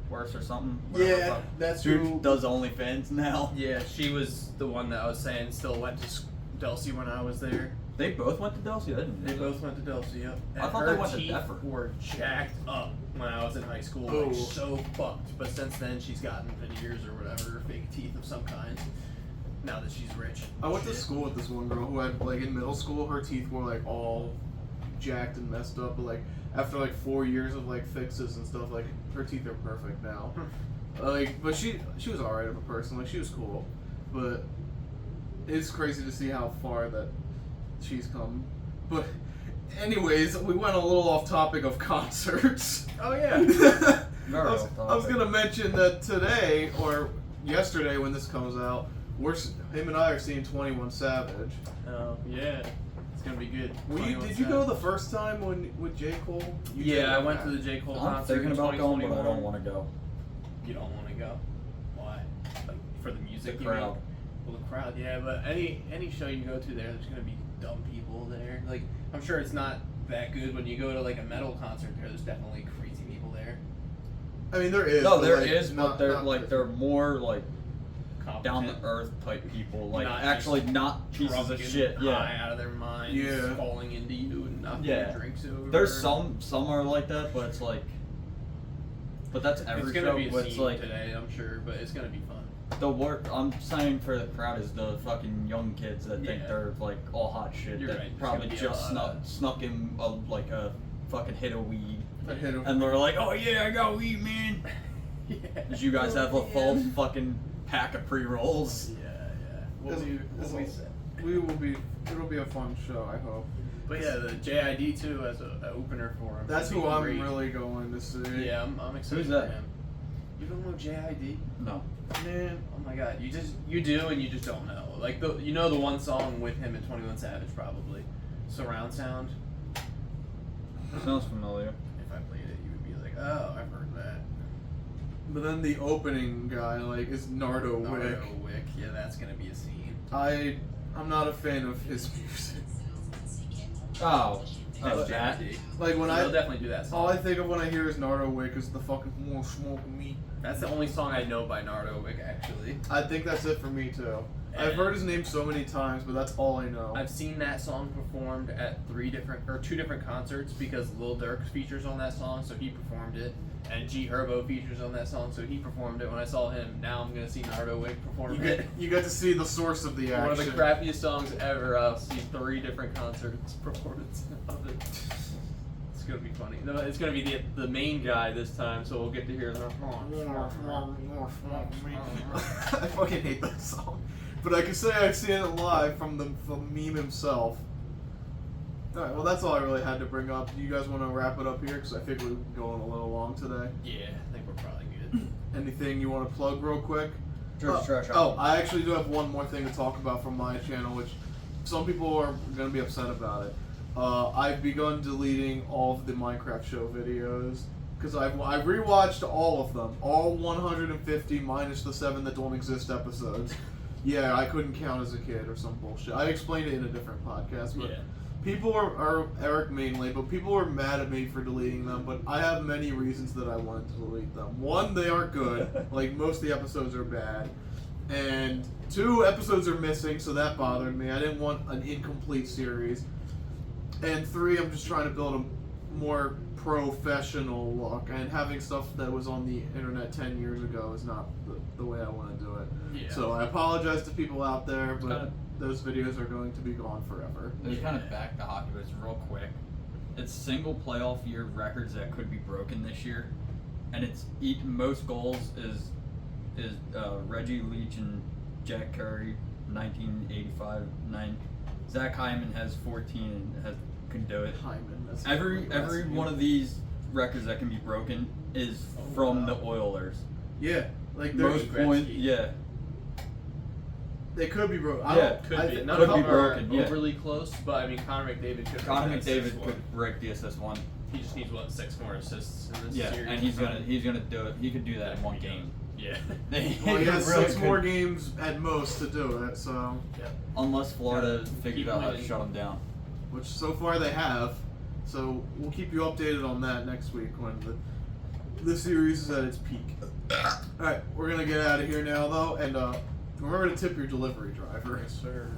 Worse or something. whatever the Yeah, fuck. that's Dude who. does OnlyFans now. Yeah, she was the one that I was saying still went to Delsey when I was there. They both went to Delsey. I didn't know They that. both went to Delsey, yep. I And thought her they went to teeth Deptford. were jacked up when I was in high school, Oh. like so fucked. But since then, she's gotten veneers or whatever, fake teeth of some kind. Now that she's rich. I went to Shit. school with this one girl who had, like, in middle school, her teeth were, like, all jacked and messed up, but, like, after, like, 4 years of, like, fixes and stuff, like, her teeth are perfect now. Like, but she was alright of a person, like, she was cool, but it's crazy to see how far that she's come. But, anyways, we went a little off topic of concerts. Oh yeah. Very I was off topic. gonna mention that today, or yesterday when this comes out, him and I are seeing 21 Savage. Oh yeah. It's gonna be good. Did you go the first time with J. Cole? You did, Yeah, I went okay. to the J. Cole I'm concert thinking in about going, but I 2021. don't want to go. You don't want to go. Why? Like for the The music? you crowd. mean? Well, the crowd, yeah. But any show you go to there's gonna be dumb people there. Like I'm sure it's not that good when you go to like a metal concert. There's definitely crazy people there. I mean, there is. No, but, there like, is, but not- they're not- like they're more like down Competent, to earth type people, like Not actually just not pieces drunk of and shit. high Yeah, out of their minds, Yeah. falling into you and knocking Yeah. your drinks over. there's some are like that, but it's like, but that's every It's gonna show. be a But it's scene like today, I'm sure, but it's gonna be fun. the work I'm saying for the crowd is the fucking young kids that think Yeah. they're like all hot shit You're that right, there's probably gonna be a just lot of- snuck in like a fucking hit of weed, I hit him. and they're like, "Oh yeah, I got weed, man." Yeah. Did you guys have a full fucking pack of pre rolls? Yeah. What we said. It'll be a fun show, I hope. But yeah, the JID too as an opener for him. That's It'd who be I'm great. really going to see. Yeah, I'm excited Who's that? for him. You don't know JID? No. Man, oh my god, you do and you just don't know. Like the one song with him and 21 Savage probably, Surround Sound. Sounds familiar. If I played it, you would be like, oh, I've heard that. But then the opening guy is Nardo Wick. Nardo Wick, yeah, that's gonna be a scene. I'm not a fan of his music. Oh. That's that? JID. Like when They'll definitely do that song. all I think of when I hear is Nardo Wick is the fucking more smoke me. That's the only song I know by Nardo Wick actually. I think that's it for me too. I've And- heard his name so many times, but that's all I know. I've seen that song performed at two different concerts because Lil Durk features on that song, so he performed it, and G Herbo features on that song, so he performed it. When I saw him, now I'm gonna see Nardo Wick perform it. You get to see the source of the action. One of the crappiest songs ever. I'll see 3 different concerts performance of it. It's gonna be funny. No, it's gonna be the main guy this time, so we'll get to hear the. I fucking hate that song. But I can say I've seen it live from the meme himself. Alright, well that's all I really had to bring up. Do you guys want to wrap it up here? Because I think we're going a little long today. Yeah, I think we're probably good. Anything you want to plug real quick? Trash. I actually do have one more thing to talk about from my channel, which some people are going to be upset about it. I've begun deleting all of the Minecraft show videos because I've rewatched all of them, all 150 minus the 7 that don't exist episodes. Yeah, I couldn't count as a kid or some bullshit. I explained it in a different podcast, but Yeah. people are Eric mainly, but people are mad at me for deleting them. But I have many reasons that I wanted to delete them. 1, they aren't good. Like most of the episodes are bad. And 2, episodes are missing, so that bothered me. I didn't want an incomplete series. And 3, I'm just trying to build a more professional look. And having stuff that was on the internet 10 years ago is not the way I want to do it. Yeah. So I apologize to people out there, but kinda- those videos are going to be gone forever. There's kind of back to hockey, but it's real quick. It's single playoff year records that could be broken this year, and it's most goals is Reggie Leach and Jack Curry, 1985. Zach Hyman has 14 and can do it. Hyman. That's Every that's- one of these records that can be broken is from the Oilers. Yeah, like Most there's points, Gretzky. yeah. they could be broken. Yeah, Could be. None could of be them are broken, yeah. overly close, but I mean Connor McDavid could. Connor break that McDavid assist one. could break the assist one. He just needs 6 more assists in this Yeah, series. and he's gonna do it. He could do that in one game. Yeah. Well, he has really 6 more could. games at most to do it. So, Unless Florida Gotta figures keep out how to winning. shut him down. which so far they have. So we'll keep you updated on that next week when the series is at its peak. All right, we're gonna get out of here now though, and remember to tip your delivery driver. Yes, sir.